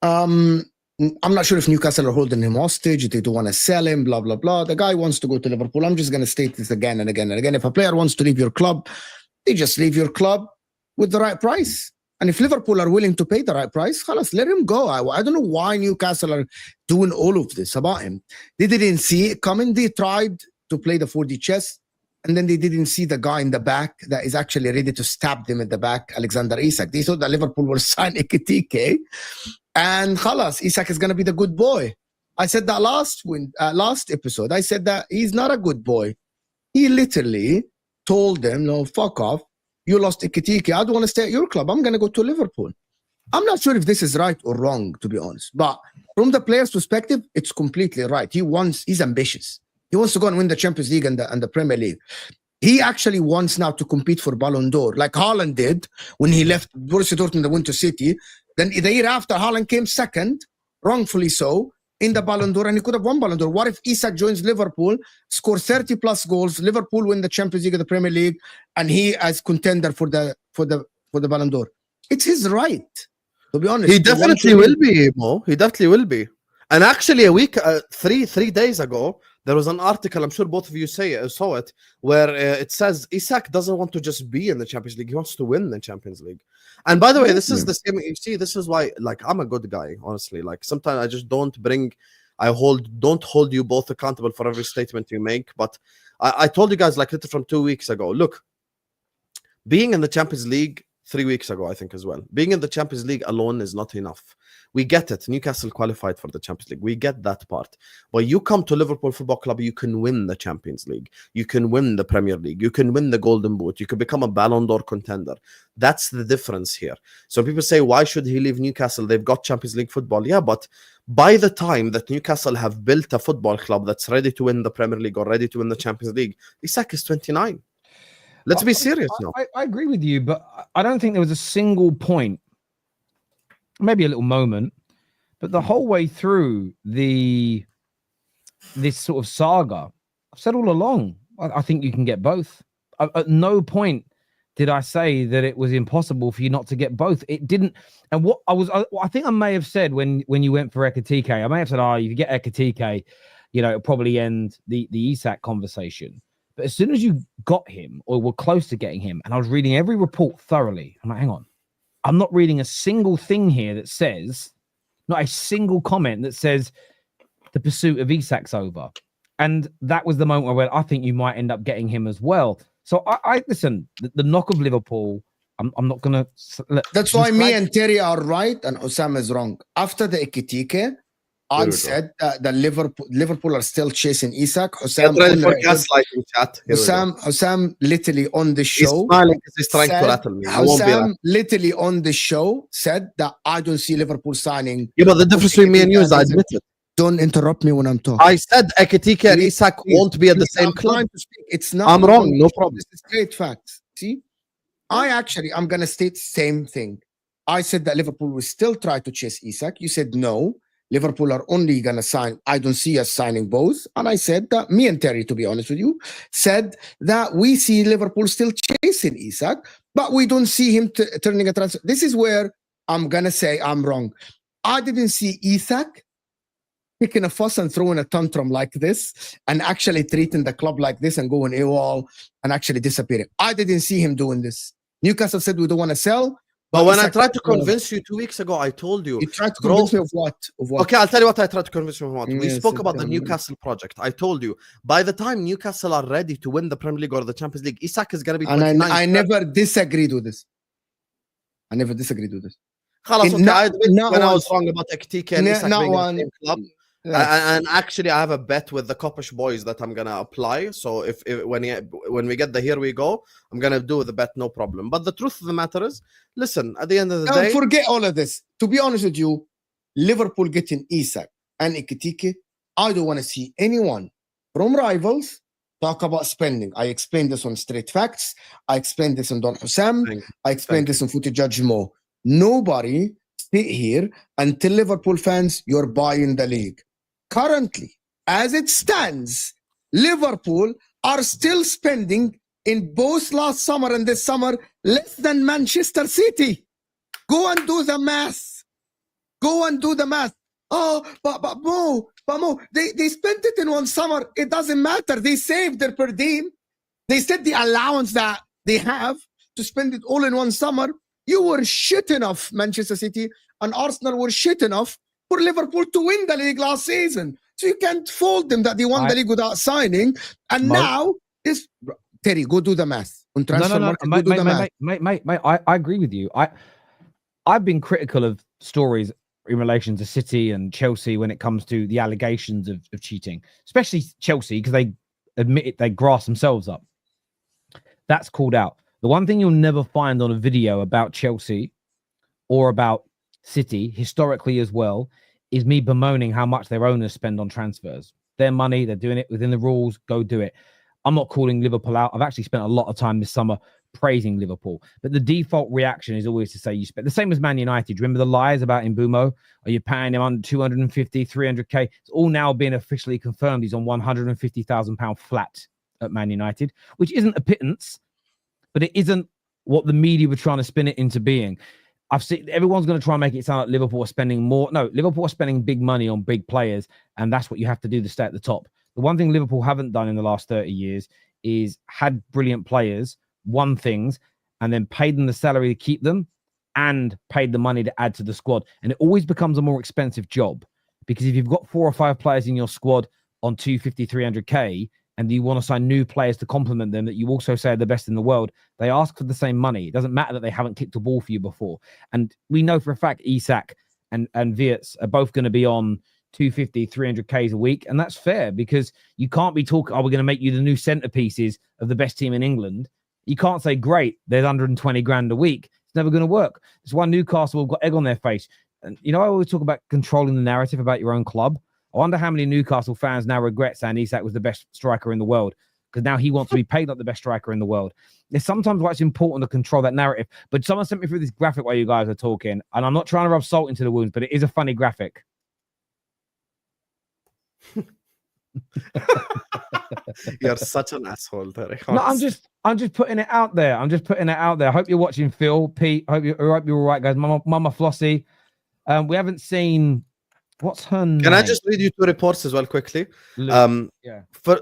I'm not sure if Newcastle are holding him hostage. They don't want to sell him, blah, blah, blah. The guy wants to go to Liverpool. I'm just going to state this again and again and again. If a player wants to leave your club, they just leave your club with the right price. And if Liverpool are willing to pay the right price, khalas, let him go. I don't know why Newcastle are doing all of this about him. They didn't see it coming. They tried to play the 4D chess, and then they didn't see the guy in the back that is actually ready to stab them at the back, Alexander Isak. They thought that Liverpool will sign Ekitike, and khalas, Isak is going to be the good boy. I said that last episode. I said that he's not a good boy. He literally told them, no, fuck off. You lost Ekitike. I don't want to stay at your club. I'm going to go to Liverpool. I'm not sure if this is right or wrong, to be honest. But from the player's perspective, it's completely right. He's ambitious. He wants to go and win the Champions League and the Premier League. He actually wants now to compete for Ballon d'Or, like Haaland did when he left Borussia Dortmund and went to City. Then the year after, Haaland came second, wrongfully so, in the Ballon d'Or, and he could have won Ballon d'Or. What if Isak joins Liverpool, scores 30 plus goals, Liverpool win the Champions League and the Premier League, and he as contender for the Ballon d'Or? It's his right, to be honest. He definitely will be, Mo. He definitely will be. And actually, a week, three days ago, there was an article, I'm sure both of you saw it, where it says Isak doesn't want to just be in the Champions League. He wants to win the Champions League. And by the way, this is the same. You see, this is why, I'm a good guy, honestly. Sometimes I just don't hold you both accountable for every statement you make. But I told you guys, literally from 2 weeks ago, look, being in the Champions League 3 weeks ago, I think as well, being in the Champions League alone is not enough. We get it. Newcastle qualified for the Champions League. We get that part. But you come to Liverpool Football Club, you can win the Champions League. You can win the Premier League. You can win the Golden Boot. You can become a Ballon d'Or contender. That's the difference here. So people say, why should he leave Newcastle? They've got Champions League football. Yeah, but by the time that Newcastle have built a football club that's ready to win the Premier League or ready to win the Champions League, Isak is 29. Let's be serious now. I agree with you, but I don't think there was a single point, maybe a little moment, but the whole way through this sort of saga, I've said all along, I think you can get both. At no point did I say that it was impossible for you not to get both. It didn't. And what I think I may have said when you went for Ekitike, I may have said, if you get Ekitike, it'll probably end the Isak conversation. But as soon as you got him or were close to getting him, and I was reading every report thoroughly, I'm like, hang on, I'm not reading a single thing here that says, not a single comment that says the pursuit of Isak's over. And that was the moment where I think you might end up getting him as well. So I listen, the knock of Liverpool, I'm not going to... That's why me and Terry are right and Husam is wrong. After the Ekitike, I said that Liverpool are still chasing Isak. Husam literally on the show. He's smiling because he's trying to rattle me. Husam literally on the show said that I don't see Liverpool signing. Yeah, but the difference between me and you is I admit it. Don't interrupt me when I'm talking. I said Ekitike and Isak won't be at the same club. It's not. I'm wrong. No problem. It's straight facts. See, I'm going to state the same thing. I said that Liverpool will still try to chase Isak. You said no. Liverpool are only going to sign. I don't see us signing both. And I said that, me and Terry, to be honest with you, said that we see Liverpool still chasing Isak, but we don't see him turning a transfer. This is where I'm going to say I'm wrong. I didn't see Isak picking a fuss and throwing a tantrum like this and actually treating the club like this and going AWOL and actually disappearing. I didn't see him doing this. Newcastle said we don't want to sell. But when I tried to convince you 2 weeks ago, I told you. You tried to convince me of what? Okay, I'll tell you what I tried to convince you of what. We Yes, spoke about the Newcastle project. I told you, by the time Newcastle are ready to win the Premier League or the Champions League, Isak is going to be 29. And I never disagreed with this. I never disagreed with this. خلاص, okay, I admit when I was wrong about Ekitike and Isak being in the same club. And actually, I have a bet with the Coppish boys that I'm gonna apply. So if when we get the here we go, I'm gonna do the bet, no problem. But the truth of the matter is, listen, at the end of the day, forget all of this. To be honest with you, Liverpool getting Isak and Ekitike, I don't want to see anyone from rivals talk about spending. I explained this on Straight Facts. I explained this on Don Husam. I explained this on Footy Judge Mo. Nobody sit here and tell Liverpool fans you're buying the league. Currently, as it stands, Liverpool are still spending in both last summer and this summer less than Manchester City. Go and do the math. Go and do the math. Oh, but Mo, they spent it in one summer. It doesn't matter. They saved their per diem. They said the allowance that they have to spend it all in one summer. You were shit enough, Manchester City, and Arsenal were shit enough for Liverpool to win the league last season. So you can't fault them that they won the league without signing. And now, Terry, go do the math. On transfer market, go do the math. Mate, I agree with you. I've been critical of stories in relation to City and Chelsea when it comes to the allegations of cheating, especially Chelsea, because they admit it, they grass themselves up. That's called out. The one thing you'll never find on a video about Chelsea or about City, historically as well, is me bemoaning how much their owners spend on transfers. Their money, they're doing it within the rules, go do it. I'm not calling Liverpool out. I've actually spent a lot of time this summer praising Liverpool. But the default reaction is always to say you spend the same as Man United. Remember the lies about Mbumo? Are you paying him under 250, 300k? It's all now being officially confirmed. He's on £150,000 flat at Man United, which isn't a pittance, but it isn't what the media were trying to spin it into being. I've seen everyone's going to try and make it sound like Liverpool are spending more. No, Liverpool are spending big money on big players, and that's what you have to do to stay at the top. The one thing Liverpool haven't done in the last 30 years is had brilliant players, won things, and then paid them the salary to keep them and paid the money to add to the squad. And it always becomes a more expensive job because if you've got 4 or 5 players in your squad on 250, 300k, and you want to sign new players to complement them that you also say are the best in the world, they ask for the same money. It doesn't matter that they haven't kicked a ball for you before. And we know for a fact Isak and Wirtz are both going to be on 250, 300Ks a week. And that's fair because you can't be talking, we're going to make you the new centerpieces of the best team in England. You can't say, great, there's 120 grand a week. It's never going to work. That's why Newcastle have got egg on their face. And, I always talk about controlling the narrative about your own club. I wonder how many Newcastle fans now regret saying Isak was the best striker in the world because now he wants to be paid like the best striker in the world. It's sometimes why it's important to control that narrative. But someone sent me through this graphic while you guys are talking, and I'm not trying to rub salt into the wounds, but it is a funny graphic. You're such an asshole, Terry. No, I'm just putting it out there. I hope you're watching, Phil, Pete. Hope you're all right, guys. Mama Flossie. We haven't seen. What's her name? Can I just read you 2 reports as well quickly? For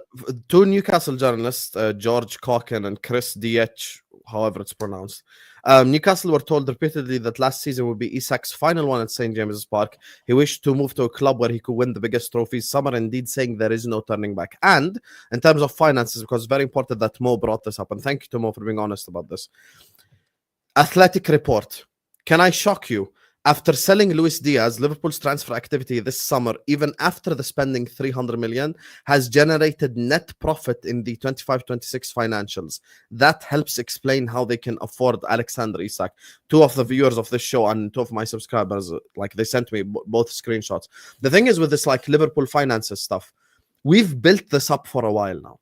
2 Newcastle journalists, George Cocken and Chris DH, however it's pronounced. Newcastle were told repeatedly that last season would be Isak's final one at St. James's Park. He wished to move to a club where he could win the biggest trophies. Some are indeed saying there is no turning back. And in terms of finances, because it's very important that Mo brought this up, and thank you to Mo for being honest about this. Athletic report. Can I shock you? After selling Luis Diaz, Liverpool's transfer activity this summer, even after the spending 300 million, has generated net profit in the 25-26 financials. That helps explain how they can afford Alexander Isak. 2 of the viewers of this show and 2 of my subscribers, they sent me both screenshots. The thing is with this Liverpool finances stuff, we've built this up for a while now.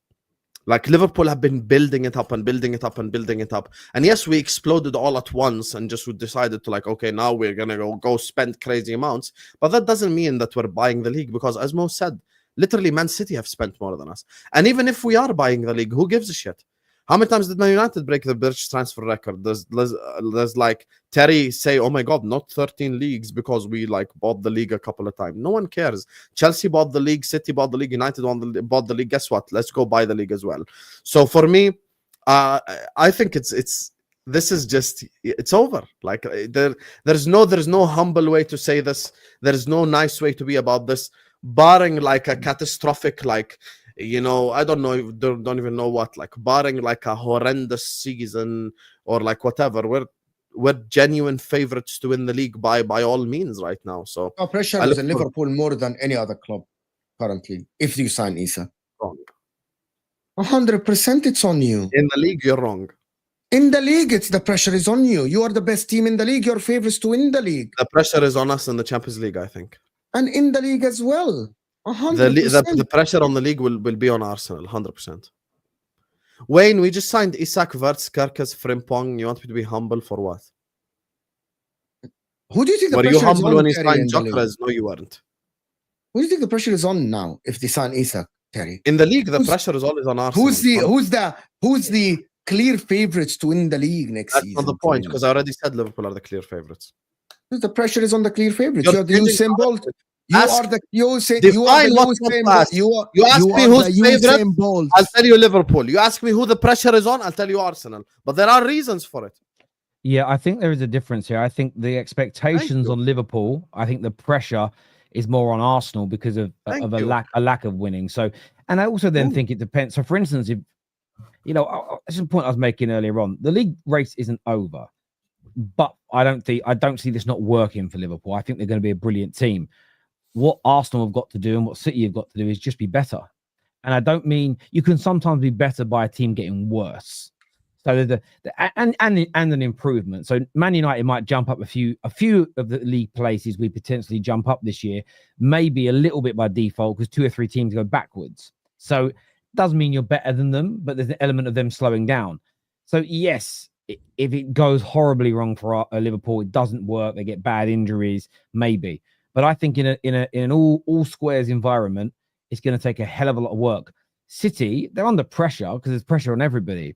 Like Liverpool have been building it up and building it up and building it up. And yes, we exploded all at once and just decided to like, okay, now we're going to go spend crazy amounts. But that doesn't mean that we're buying the league because as Mo said, literally Man City have spent more than us. And even if we are buying the league, who gives a shit? How many times did Man United break the British transfer record? There's like Terry say, oh my God, not 13 leagues because we like bought the league a couple of times. No one cares. Chelsea bought the league, City bought the league, United bought the league. Guess what? Let's go buy the league as well. So for me, I think this is just, it's over. Like there's no humble way to say this. There's no nice way to be about this, barring like a catastrophic, like, you know, I don't know, don't even know what, like barring like a horrendous season or like whatever, we're genuine favorites to win the league by all means right now. So pressure is in Liverpool more than any other club currently. If you sign Isak, wrong. 100% it's on you. In the league, you're wrong. In the league, it's the pressure is on you. You are the best team in the league. You're favorites to win the league. The pressure is on us in the Champions League, I think, and in the league as well. 100%. The pressure on the league will be on Arsenal, 100%. Wayne, we just signed Isak, Verts, Kerkez, Frimpong. You want me to be humble for what? Who do you think the Were pressure you humble is on, when you Terry, signed Jokeres? No, you weren't. Who do you think the pressure is on now if they sign Isak, Terry? In the league, the pressure is always on Arsenal. Who's the clear favorites to win the league next season? That's not the point, because I already said Liverpool are the clear favorites. The pressure is on the clear favorites. You're the Usain Bolt. You ask, are the Usain. You ask me who's favorite. I'll tell you Liverpool. You ask me who the pressure is on. I'll tell you Arsenal. But there are reasons for it. Yeah, I think there is a difference here. I think the expectations on Liverpool. I think the pressure is more on Arsenal because of a lack of winning. So, and I also then think it depends. So, for instance, if you know, that's the point I was making earlier on. The league race isn't over, but I don't see this not working for Liverpool. I think they're going to be a brilliant team. What Arsenal have got to do and what City have got to do is just be better. And I don't mean you can sometimes be better by a team getting worse. So and an improvement. So Man United might jump up a few of the league places we potentially jump up this year, maybe a little bit by default because 2 or 3 teams go backwards. So it doesn't mean you're better than them, but there's an element of them slowing down. So yes, if it goes horribly wrong for Liverpool, it doesn't work. They get bad injuries, maybe. But I think in an all squares environment, it's going to take a hell of a lot of work. City, they're under pressure because there's pressure on everybody,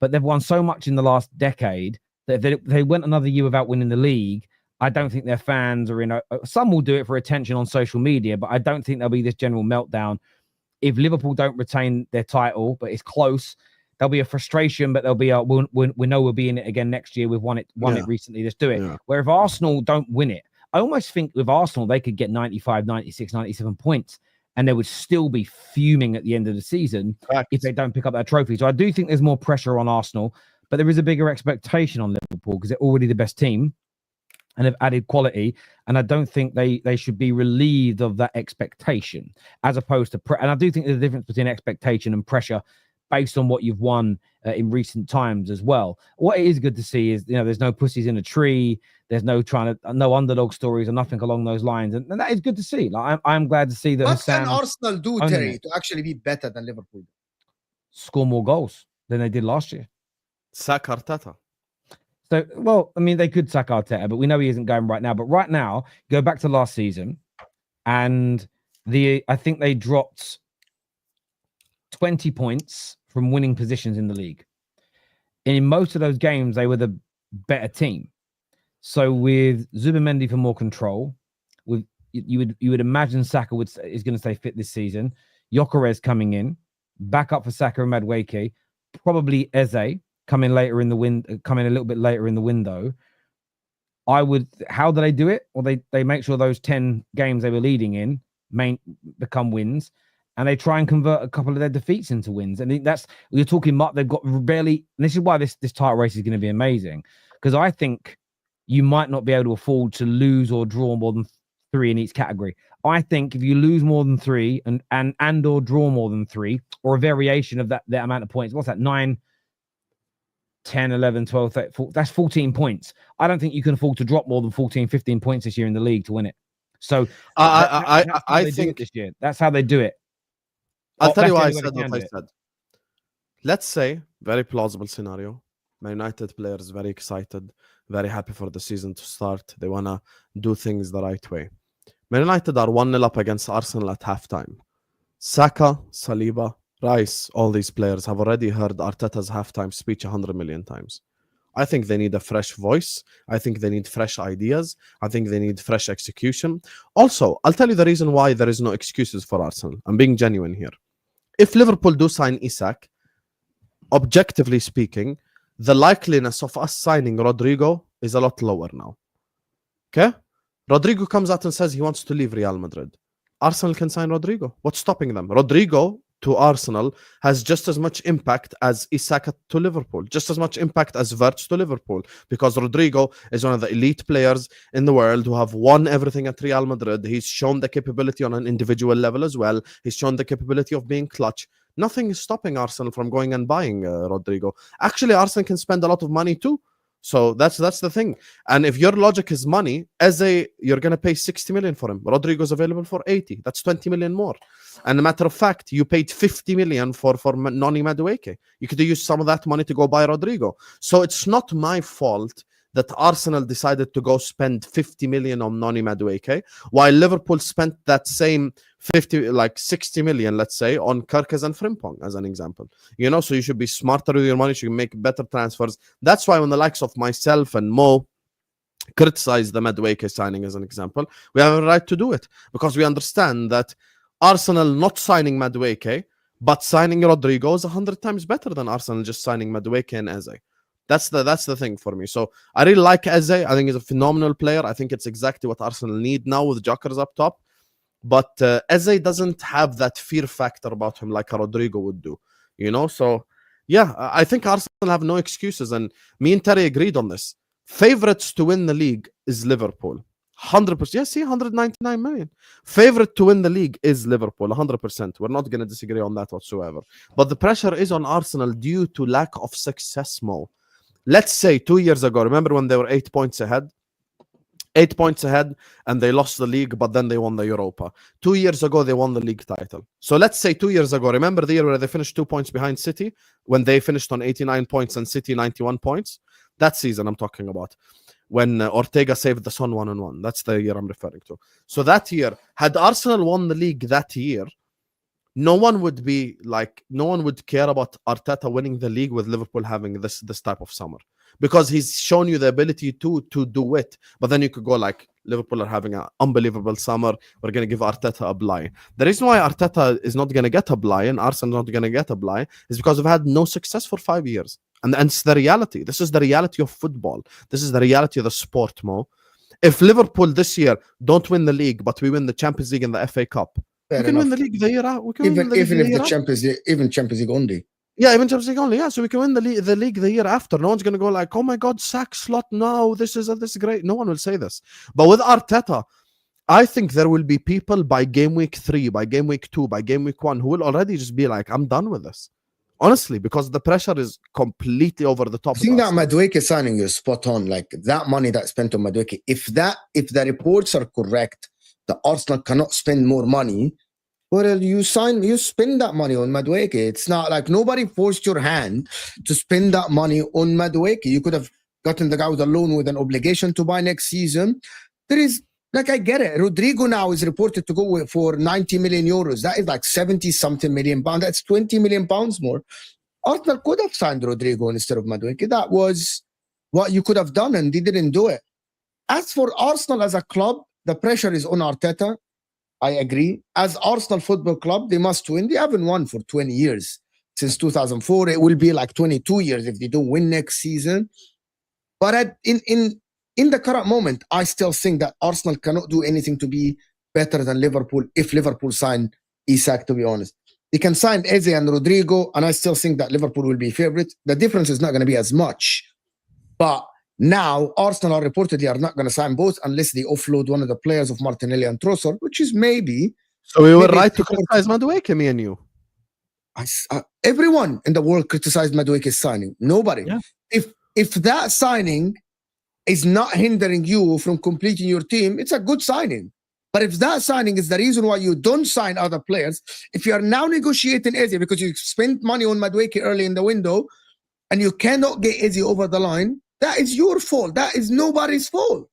but they've won so much in the last decade that if they went another year without winning the league, I don't think their fans are some will do it for attention on social media, but I don't think there'll be this general meltdown. If Liverpool don't retain their title, but it's close, there'll be a frustration, but there'll be we know we'll be in it again next year. We've won it recently. Let's do it. Yeah. Where if Arsenal don't win it, I almost think with Arsenal, they could get 95, 96, 97 points, and they would still be fuming at the end of the season if they don't pick up that trophy. So I do think there's more pressure on Arsenal, but there is a bigger expectation on Liverpool because they're already the best team and have added quality. And I don't think they should be relieved of that expectation as opposed to and I do think there's a difference between expectation and pressure based on what you've won in recent times as well. What it is good to see is, there's no pussies in a tree. There's no underdog stories or nothing along those lines. And that is good to see. Like I'm glad to see that. What can Arsenal do, Terry, to actually be better than Liverpool? Score more goals than they did last year. Sack Arteta. So, well, I mean, they could sack Arteta, but we know he isn't going right now. But right now, go back to last season, and I think they dropped 20 points from winning positions in the league. And in most of those games, they were the better team. So with Zubimendi for more control, with you would imagine Saka is going to stay fit this season. Gyökeres coming in, back up for Saka and Madueke, probably Eze coming a little bit later in the window. How do they do it? Well, they make sure those 10 games they were leading in become wins. And they try and convert a couple of their defeats into wins. And you're talking about they've got barely, and this is why this title race is going to be amazing. Because I think you might not be able to afford to lose or draw more than 3 in each category. I think if you lose more than 3 and or draw more than 3, or a variation of that amount of points, what's that? 9, 10, 11, 12, 13, that's 14 points. I don't think you can afford to drop more than 14, 15 points this year in the league to win it. So I think this year, that's how they do it. I'll tell you why I said what I said. let's say, very plausible scenario. Man United players very excited, very happy for the season to start. They want to do things the right way. Man United are 1-0 up against Arsenal at halftime. Saka, Saliba, Rice, all these players have already heard Arteta's halftime speech 100 million times. I think they need a fresh voice. I think they need fresh ideas. I think they need fresh execution. Also, I'll tell you the reason why there is no excuses for Arsenal. I'm being genuine here. If Liverpool do sign Isak, objectively speaking, the likeliness of us signing Rodrygo is a lot lower now. Okay? Rodrygo comes out and says he wants to leave Real Madrid. Arsenal can sign Rodrygo. What's stopping them? Rodrygo to Arsenal has just as much impact as Isak to Liverpool, just as much impact as Wirtz to Liverpool, because Rodrygo is one of the elite players in the world who have won everything at Real Madrid. He's shown the capability on an individual level as well. He's shown the capability of being clutch. Nothing is stopping Arsenal from going and buying Rodrygo. Actually, Arsenal can spend a lot of money too. So that's the thing. And if your logic is money, you're going to pay 60 million for him. Rodrygo's available for 80. That's 20 million more. And a matter of fact, you paid 50 million for Noni Madueke. You could use some of that money to go buy Rodrygo. So it's not my fault that Arsenal decided to go spend 50 million on Noni Madueke, while Liverpool spent that same 60 million, let's say, on Kerkez and Frimpong, as an example. You know, so you should be smarter with your money. You should make better transfers. That's why when the likes of myself and Mo criticize the Madueke signing, as an example, we have a right to do it, because we understand that Arsenal not signing Madueke, but signing Rodrygo is 100 times better than Arsenal just signing Madueke and Eze. That's the thing for me. So I really like Eze. I think he's a phenomenal player. I think it's exactly what Arsenal need now with Jokers up top. But Eze doesn't have that fear factor about him like a Rodrygo would do. You know? So, yeah, I think Arsenal have no excuses. And me and Terry agreed on this. Favorites to win the league is Liverpool. 100%. Yeah, see, 199 million. Favorite to win the league is Liverpool. 100%. We're not going to disagree on that whatsoever. But the pressure is on Arsenal due to lack of success, Mo. Let's say 2 years ago, remember when they were 8 points ahead? 8 points ahead, and they lost the league, but then they won the Europa. 2 years ago, they won the league title. So let's say 2 years ago, remember the year where they finished 2 points behind City, when they finished on 89 points and City 91 points? That season I'm talking about, when Ortega saved the Son 1-on-1. That's the year I'm referring to. So that year, had Arsenal won the league that year, no one would care about Arteta winning the league with Liverpool having this type of summer, because he's shown you the ability to do it. But then you could go like, Liverpool are having an unbelievable summer, we're going to give Arteta a blie. The reason why Arteta is not going to get a blie and Arsenal not going to get a blie is because we've had no success for 5 years. And it's the reality. This is the reality of football. This is the reality of the sport, Mo. If Liverpool this year don't win the league, but we win the Champions League and the FA Cup, we can win the league the year out. Even if the Champions League only. Yeah, even Champions League only. Yeah, so we can win the league the year after. No one's going to go like, oh my God, sack slot now. This is great. No one will say this. But with Arteta, I think there will be people by game week 3, by game week 2, by game week 1 who will already just be like, I'm done with this. Honestly, because the pressure is completely over the top. I think that Madueke signing is spot on. Like that money that's spent on Madueke, if the reports are correct, that Arsenal cannot spend more money, well, you spend that money on Madueke. It's not like nobody forced your hand to spend that money on Madueke. You could have gotten the guy with a loan with an obligation to buy next season. There is, like, I get it. Rodrygo now is reported to go for 90 million euros. That is like 70-something million pounds. That's 20 million pounds more. Arsenal could have signed Rodrygo instead of Madueke. That was what you could have done, and they didn't do it. As for Arsenal as a club, the pressure is on Arteta. I agree. As Arsenal Football Club, they must win. They haven't won for 20 years. Since 2004, it will be like 22 years if they don't win next season. But in the current moment, I still think that Arsenal cannot do anything to be better than Liverpool if Liverpool sign Isak, to be honest. They can sign Eze and Rodrygo, and I still think that Liverpool will be favourite. The difference is not going to be as much. But now, Arsenal reportedly are not going to sign both unless they offload one of the players of Martinelli and Trossard, which is maybe. So we were right to criticize Madueke, me and you. Everyone in the world criticized Madueke's signing. Nobody. Yeah. If that signing is not hindering you from completing your team, it's a good signing. But if that signing is the reason why you don't sign other players, if you are now negotiating Eze because you spent money on Madueke early in the window and you cannot get Eze over the line, that is your fault. That is nobody's fault.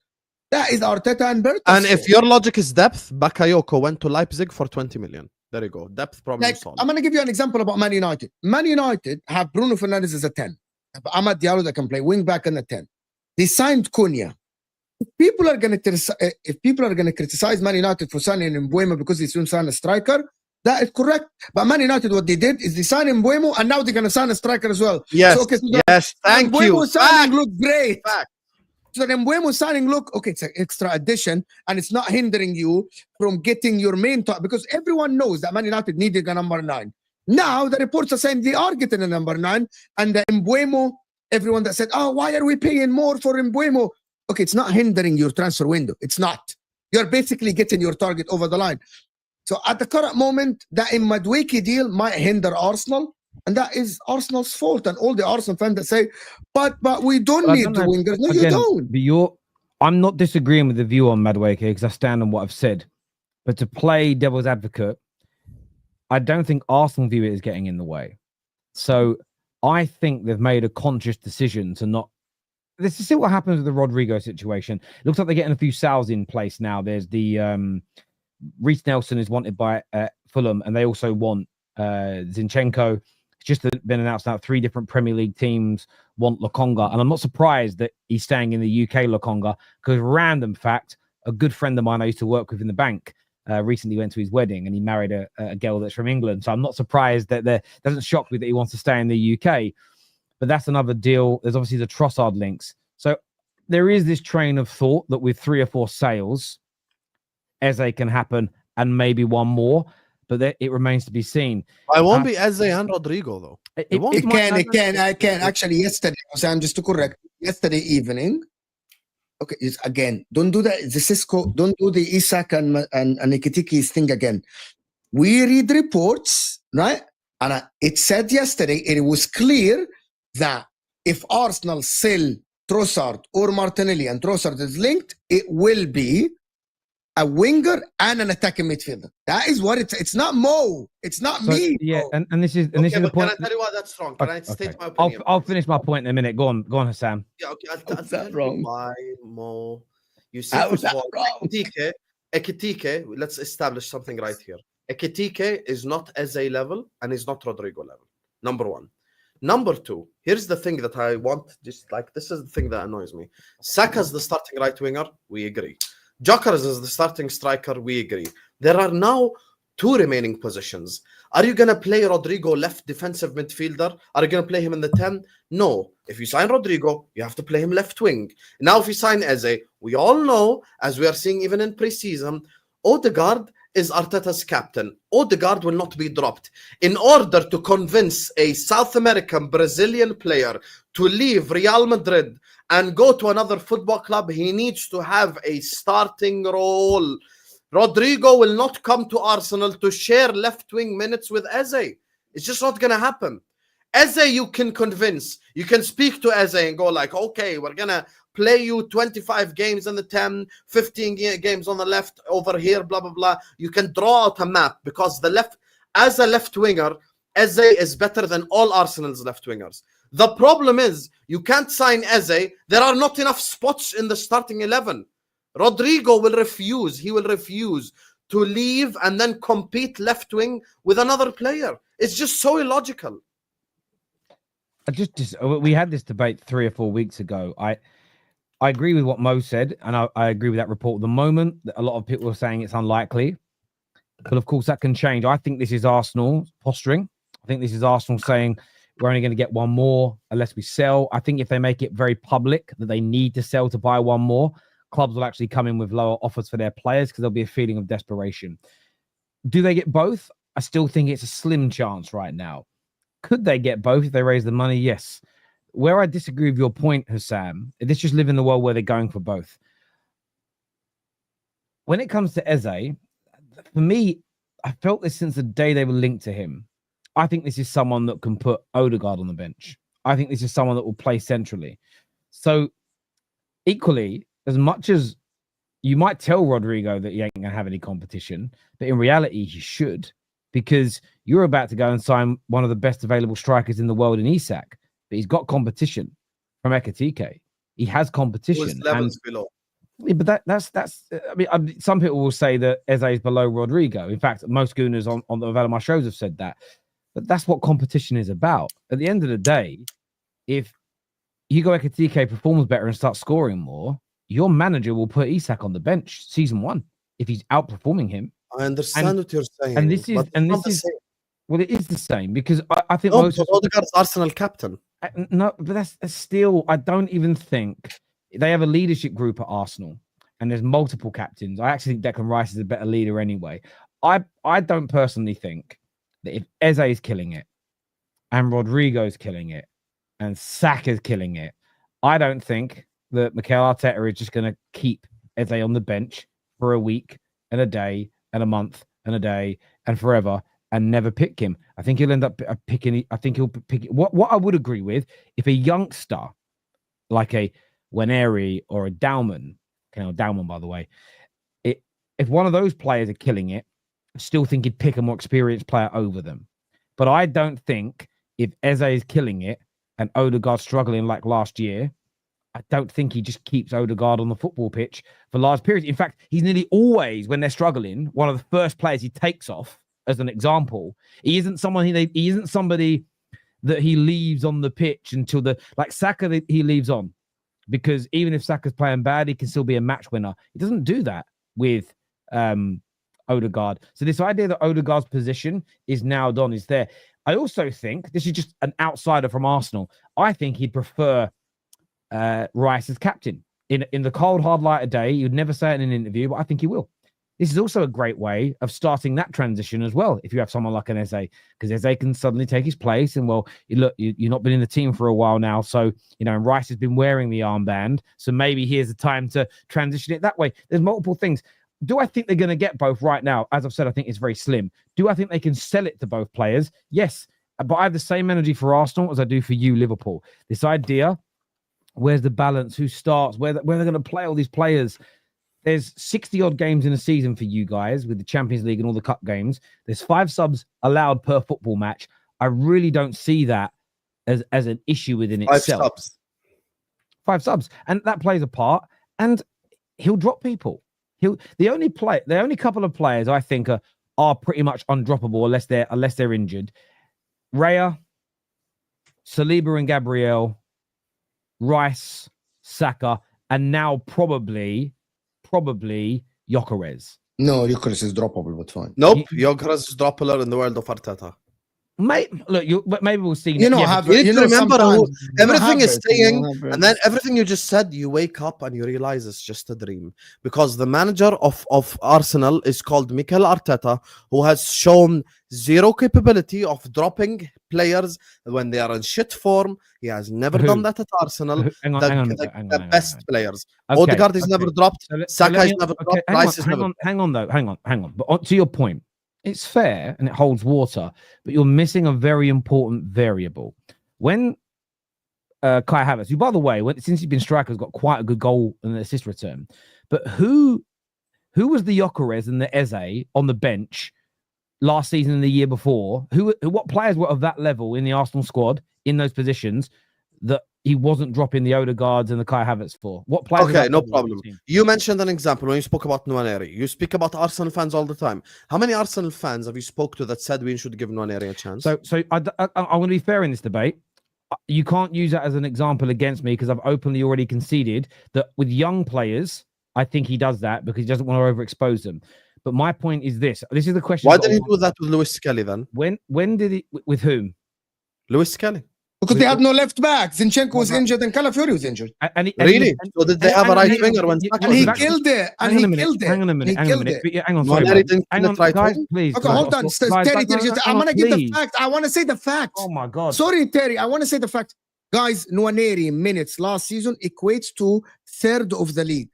That is Arteta and Berta's And if fault. your logic is depth, Bakayoko went to Leipzig for 20 million. There you go. Depth problem solved. I'm going to give you an example about Man United. Man United have Bruno Fernandes as a 10. Amad Diallo that can play wing back and a 10. They signed Cunha. If people are going to criticize Man United for signing Mbeumo because they soon sign a striker, that is correct. But Man United, what they did is they signed Mbeumo and now they're going to sign a striker as well. Yes, so, okay, so yes, thank you. Mbeumo signing looked great. Fact. So the Mbeumo signing look, okay, it's an extra addition and it's not hindering you from getting your main top because everyone knows that Man United needed a number 9. Now the reports are saying they are getting a number 9 and the Mbeumo, everyone that said, oh, why are we paying more for Mbeumo? Okay, it's not hindering your transfer window. It's not. You're basically getting your target over the line. So at the current moment, that Madueke deal might hinder Arsenal. And that is Arsenal's fault. And all the Arsenal fans that say, but we don't need the wingers. No, you don't. But I'm not disagreeing with the view on Madueke because I stand on what I've said. But to play devil's advocate, I don't think Arsenal view it as getting in the way. So I think they've made a conscious decision to not. Let's see what happens with the Rodrygo situation. It looks like they're getting a few sales in place now. There's the Reece Nelson is wanted by Fulham, and they also want Zinchenko. It's just been announced now 3 different Premier League teams want Lokonga, and I'm not surprised that he's staying in the UK, Lokonga, because random fact, a good friend of mine I used to work with in the bank recently went to his wedding, and he married a girl that's from England. So I'm not surprised that doesn't shock me that he wants to stay in the UK. But that's another deal. There's obviously the Trossard links. So there is this train of thought that with 3 or 4 sales, Eze can happen and maybe one more, but it remains to be seen. I won't be Eze and Rodrygo, though. It can. Actually, yesterday, Sam, just to correct, yesterday evening, okay, again, don't do that. The Sesko, don't do the Isak and Ekitiki's thing again. We read reports, right? And it said yesterday, it was clear that if Arsenal sell Trossard or Martinelli and Trossard is linked, it will be a winger and an attacking midfielder. That is what it's not Mo. It's not me. Yeah, and this is the point. Can I tell you why that's wrong? Can I state my opinion? I'll finish my point in a minute. Go on, Husam. Yeah, okay. I'll that wrong? Why Mo? You see, How is that wrong? Ekitike, let's establish something right here. Ekitike is not Eze level and is not Rodrygo level. Number 1. Number 2, here's the thing that I want, just like this is the thing that annoys me. Saka's the starting right winger, we agree. Jokers is the starting striker, we agree. There are now 2 remaining positions. Are you going to play Rodrygo left defensive midfielder? Are you going to play him in the 10? No. If you sign Rodrygo, you have to play him left wing. Now, if you sign Eze, we all know, as we are seeing even in pre-season, Odegaard is Arteta's captain. Odegaard will not be dropped. In order to convince a South American Brazilian player to leave Real Madrid and go to another football club, he needs to have a starting role. Rodrygo will not come to Arsenal to share left-wing minutes with Eze. It's just not going to happen. Eze, you can convince. You can speak to Eze and go like, okay, we're going to play you 25 games in the 10, 15 games on the left over here, blah, blah, blah. You can draw out a map because as a left winger, Eze is better than all Arsenal's left wingers. The problem is you can't sign Eze. There are not enough spots in the starting 11. Rodrygo will refuse. He will refuse to leave and then compete left wing with another player. It's just so illogical. We had this debate 3 or 4 weeks ago. I agree with what Mo said, and I agree with that report at the moment. A lot of people are saying it's unlikely, but of course that can change. I think this is Arsenal posturing. I think this is Arsenal saying we're only going to get one more unless we sell. I think if they make it very public that they need to sell to buy one more, clubs will actually come in with lower offers for their players because there'll be a feeling of desperation. Do they get both? I still think it's a slim chance right now. Could they get both if they raise the money? Yes. Where I disagree with your point, Husam, let's just live in the world where they're going for both. When it comes to Eze, for me, I felt this since the day they were linked to him. I think this is someone that can put Odegaard on the bench. I think this is someone that will play centrally. So equally, as much as you might tell Rodrygo that he ain't gonna have any competition, but in reality, he should, because you're about to go and sign one of the best available strikers in the world in Isak, but he's got competition from Ekitike. He has competition. Levels below. Yeah, but that's. I mean, some people will say that Eze is below Rodrygo. In fact, most gooners on the of my shows have said that. But that's what competition is about. At the end of the day, if Hugo Ekitike performs better and starts scoring more, your manager will put Isak on the bench season 1 if he's outperforming him. I understand what you're saying. And this is well, it is the same, because I think most of Odegaard's Arsenal captain. No, but that's still. I don't even think they have a leadership group at Arsenal, and there's multiple captains. I actually think Declan Rice is a better leader anyway. I don't personally think that if Eze is killing it, and Rodrygo's killing it, and Saka's killing it, I don't think that Mikel Arteta is just going to keep Eze on the bench for a week and a day and a month and a day and forever and never pick him. I think he'll end up picking. I think he'll pick it. What I would agree with, if a youngster like a Waneri or a Dauman, Dauman, by the way, if one of those players are killing it, I still think he'd pick a more experienced player over them. But I don't think if Eze is killing it and Odegaard struggling like last year, I don't think he just keeps Odegaard on the football pitch for large periods. In fact, he's nearly always, when they're struggling, one of the first players he takes off. As an example, he isn't somebody that he leaves on the pitch until like Saka, he leaves on, because even if Saka's playing bad, he can still be a match winner. He doesn't do that with Odegaard. So this idea that Odegaard's position is now done is there. I also think, this is just an outsider from Arsenal, I think he'd prefer Rice as captain. In the cold, hard light of day, you'd never say it in an interview, but I think he will. This is also a great way of starting that transition as well. If you have someone like an Eze, because Eze can suddenly take his place, and well, you've not been in the team for a while now, so and Rice has been wearing the armband, so maybe here's the time to transition it that way. There's multiple things. Do I think they're going to get both right now? As I've said, I think it's very slim. Do I think they can sell it to both players? Yes, but I have the same energy for Arsenal as I do for you, Liverpool. This idea, where's the balance? Who starts? Where they're going to play all these players? There's 60-odd games in a season for you guys with the Champions League and all the cup games. There's 5 subs allowed per football match. I really don't see that as an issue within itself. 5 subs. And that plays a part. And he'll drop people. The only couple of players I think are pretty much undroppable unless they're injured. Raya, Saliba and Gabriel, Rice, Saka, and now probably Gyökeres. No, Gyökeres is droppable, but fine. Nope, Gyökeres is droppable in the world of Arteta. Maybe we'll see. You need to remember everything is saying, and then everything you just said, you wake up and you realize it's just a dream. Because the manager of Arsenal is called Mikel Arteta, who has shown zero capability of dropping players when they are in shit form. He has never done that at Arsenal. The best players. Okay, Odegaard is never dropped. Saka is never dropped. Rice is never. Hang on. But to your point, it's fair and it holds water, but you're missing a very important variable. When Kai Havertz, who, by the way, since he's been striker, has got quite a good goal and assist return, but who was the Gyökeres and the Eze on the bench last season and the year before? What players were of that level in the Arsenal squad in those positions that he wasn't dropping the Odegaards and the Kai Havertz for? What players? Okay, no problem. You mentioned an example when you spoke about Nwaneri. You speak about Arsenal fans all the time. How many Arsenal fans have you spoke to that said we should give Nwaneri a chance? So I'm going to be fair in this debate. You can't use that as an example against me, because I've openly already conceded that with young players, I think he does that because he doesn't want to overexpose them. But my point is this. This is the question. Why did he do that with Lewis Skelly then? When did he? With whom? Lewis Skelly. Because they had no left back. Zinchenko was injured and Calafiori was injured. Really? So did they have a right winger when and he killed it? And he killed it. Hang on a minute. Hang on. Hang on, guys, please. Okay, hold on. Terry, I want to get the fact. I want to say the fact. Oh my God. Sorry, Terry. I want to say the fact. Guys, Nwaneri minutes last season equates to third of the league.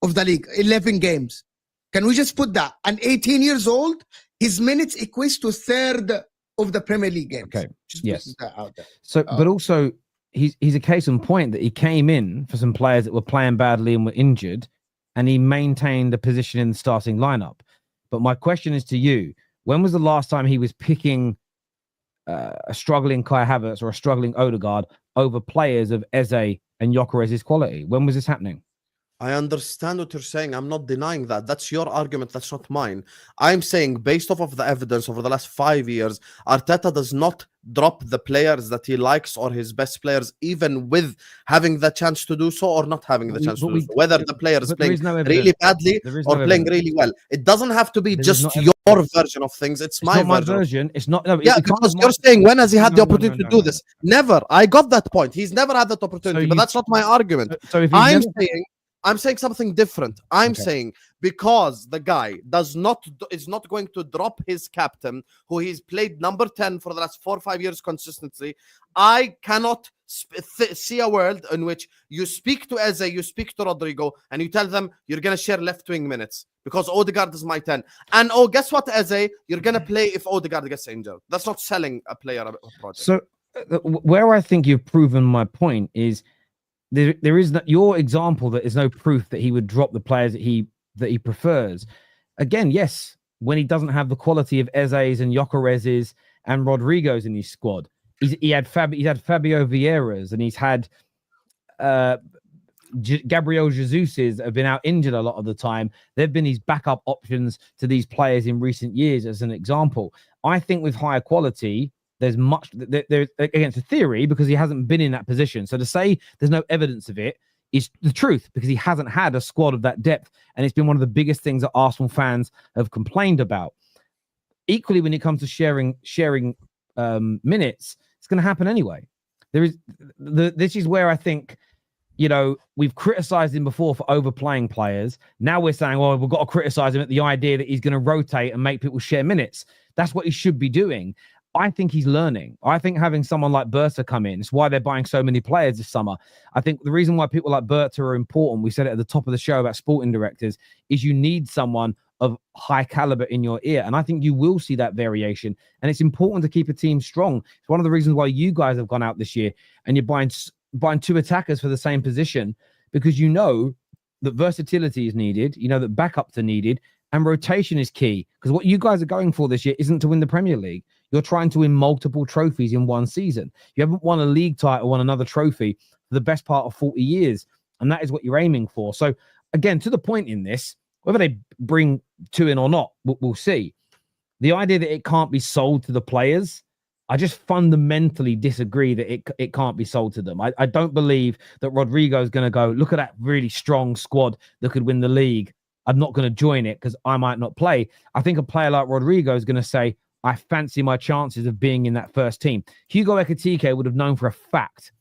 11 games. Can we just put that? And 18 years old, his minutes equates to third of the Premier League games. Okay. Just yes. That out there. So, but also, he's a case in point that he came in for some players that were playing badly and were injured, and he maintained a position in the starting lineup. But my question is to you: when was the last time he was picking a struggling Kai Havertz or a struggling Odegaard over players of Eze and Gyökeres's quality? When was this happening? I understand what you're saying. I'm not denying that. That's your argument. That's not mine. I'm saying, based off of the evidence over the last 5 years, Arteta does not drop the players that he likes or his best players, even with having the chance to do so or not having the chance to do so. Whether the player is playing really badly or playing really well. It doesn't have to be just your version of things. It's my version. It's not. No, yeah, because you're saying, when has he had the opportunity to do this? Never. I got that point. He's never had that opportunity, but that's not my argument. I'm saying something different. I'm saying because the guy is not going to drop his captain, who he's played number 10 for the last 4 or 5 years consistently. I cannot see a world in which you speak to Eze, you speak to Rodrygo, and you tell them you're going to share left wing minutes because Odegaard is my 10. And guess what, Eze? You're going to play if Odegaard gets injured. That's not selling a player a project. So where I think you've proven my point is, there is your example that there's no proof that he would drop the players that he prefers. Again, yes, when he doesn't have the quality of Eze's and Gyökeres's and Rodrygo's in his squad. He's had Fabio Vieira's, and he's had Gabriel Jesus's have been out injured a lot of the time. They've been his backup options to these players in recent years, as an example. I think with higher quality, there's much there's against a theory, because he hasn't been in that position. So to say there's no evidence of it is the truth, because he hasn't had a squad of that depth, and it's been one of the biggest things that Arsenal fans have complained about. Equally, when it comes to sharing minutes, it's going to happen anyway. This is where I think, we've criticized him before for overplaying players. Now we're saying, well, we've got to criticize him at the idea that he's going to rotate and make people share minutes. That's what he should be doing. I think he's learning. I think having someone like Berta come in, it's why they're buying so many players this summer. I think the reason why people like Berta are important, we said it at the top of the show about sporting directors, is you need someone of high caliber in your ear. And I think you will see that variation. And it's important to keep a team strong. It's one of the reasons why you guys have gone out this year and you're buying 2 attackers for the same position, because you know that versatility is needed, you know that backups are needed, and rotation is key. Because what you guys are going for this year isn't to win the Premier League. You're trying to win multiple trophies in one season. You haven't won a league title, won another trophy for the best part of 40 years. And that is what you're aiming for. So again, to the point in this, whether they bring 2 in or not, we'll see. The idea that it can't be sold to the players, I just fundamentally disagree that it can't be sold to them. I don't believe that Rodrygo is going to go, look at that really strong squad that could win the league. I'm not going to join it because I might not play. I think a player like Rodrygo is going to say, I fancy my chances of being in that first team. Hugo Ekitike would have known for a fact.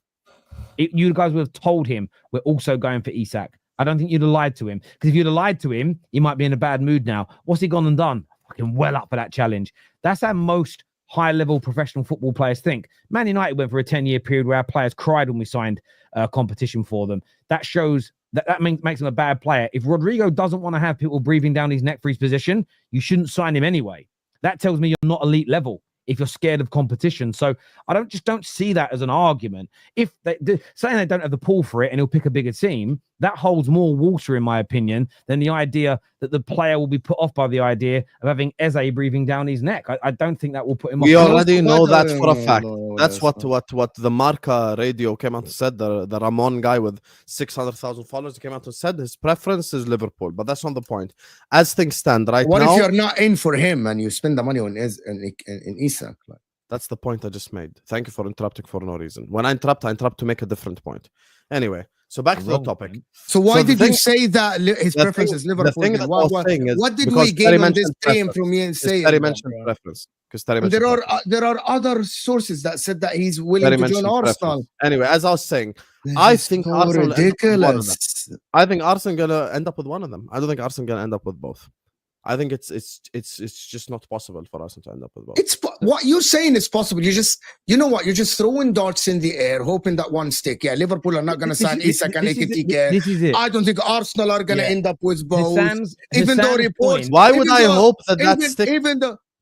You guys would have told him, we're also going for Isak. I don't think you'd have lied to him. Because if you'd have lied to him, he might be in a bad mood now. What's he gone and done? Fucking well up for that challenge. That's how most high-level professional football players think. Man United went for a 10-year period where our players cried when we signed a competition for them. That shows that makes him a bad player. If Rodrygo doesn't want to have people breathing down his neck for his position, you shouldn't sign him anyway. That tells me you're not elite level if you're scared of competition. So I don't see that as an argument. If saying they don't have the pull for it and he'll pick a bigger team, that holds more water, in my opinion, than the idea that the player will be put off by the idea of having Eze breathing down his neck. I don't think that will put him off. We already know that for a fact. That's what the Marca radio came out and said. The Ramon guy with 600,000 followers came out and said his preference is Liverpool, but that's not the point. As things stand right now, what if you're not in for him and you spend the money on Isak? That's the point I just made. Thank you for interrupting for no reason. When I interrupt to make a different point. Anyway, so back to the topic. So why did you say that his preference is Liverpool? What did we gain on this claim from me and say? Terry mentioned preference. There are other sources that said that he's willing to join Arsenal. Anyway, as I was saying, I think Arsenal ridiculous. I think Arsenal gonna end up with one of them. I don't think Arsenal gonna end up with both. I think it's just not possible for us to end up with both. What you're saying is possible. You're just throwing darts in the air, hoping that one stick. Yeah, Liverpool are not going to sign Isak and Ekitike. I don't think Arsenal are going to end up with both. Even though reports. Why would I hope that stick?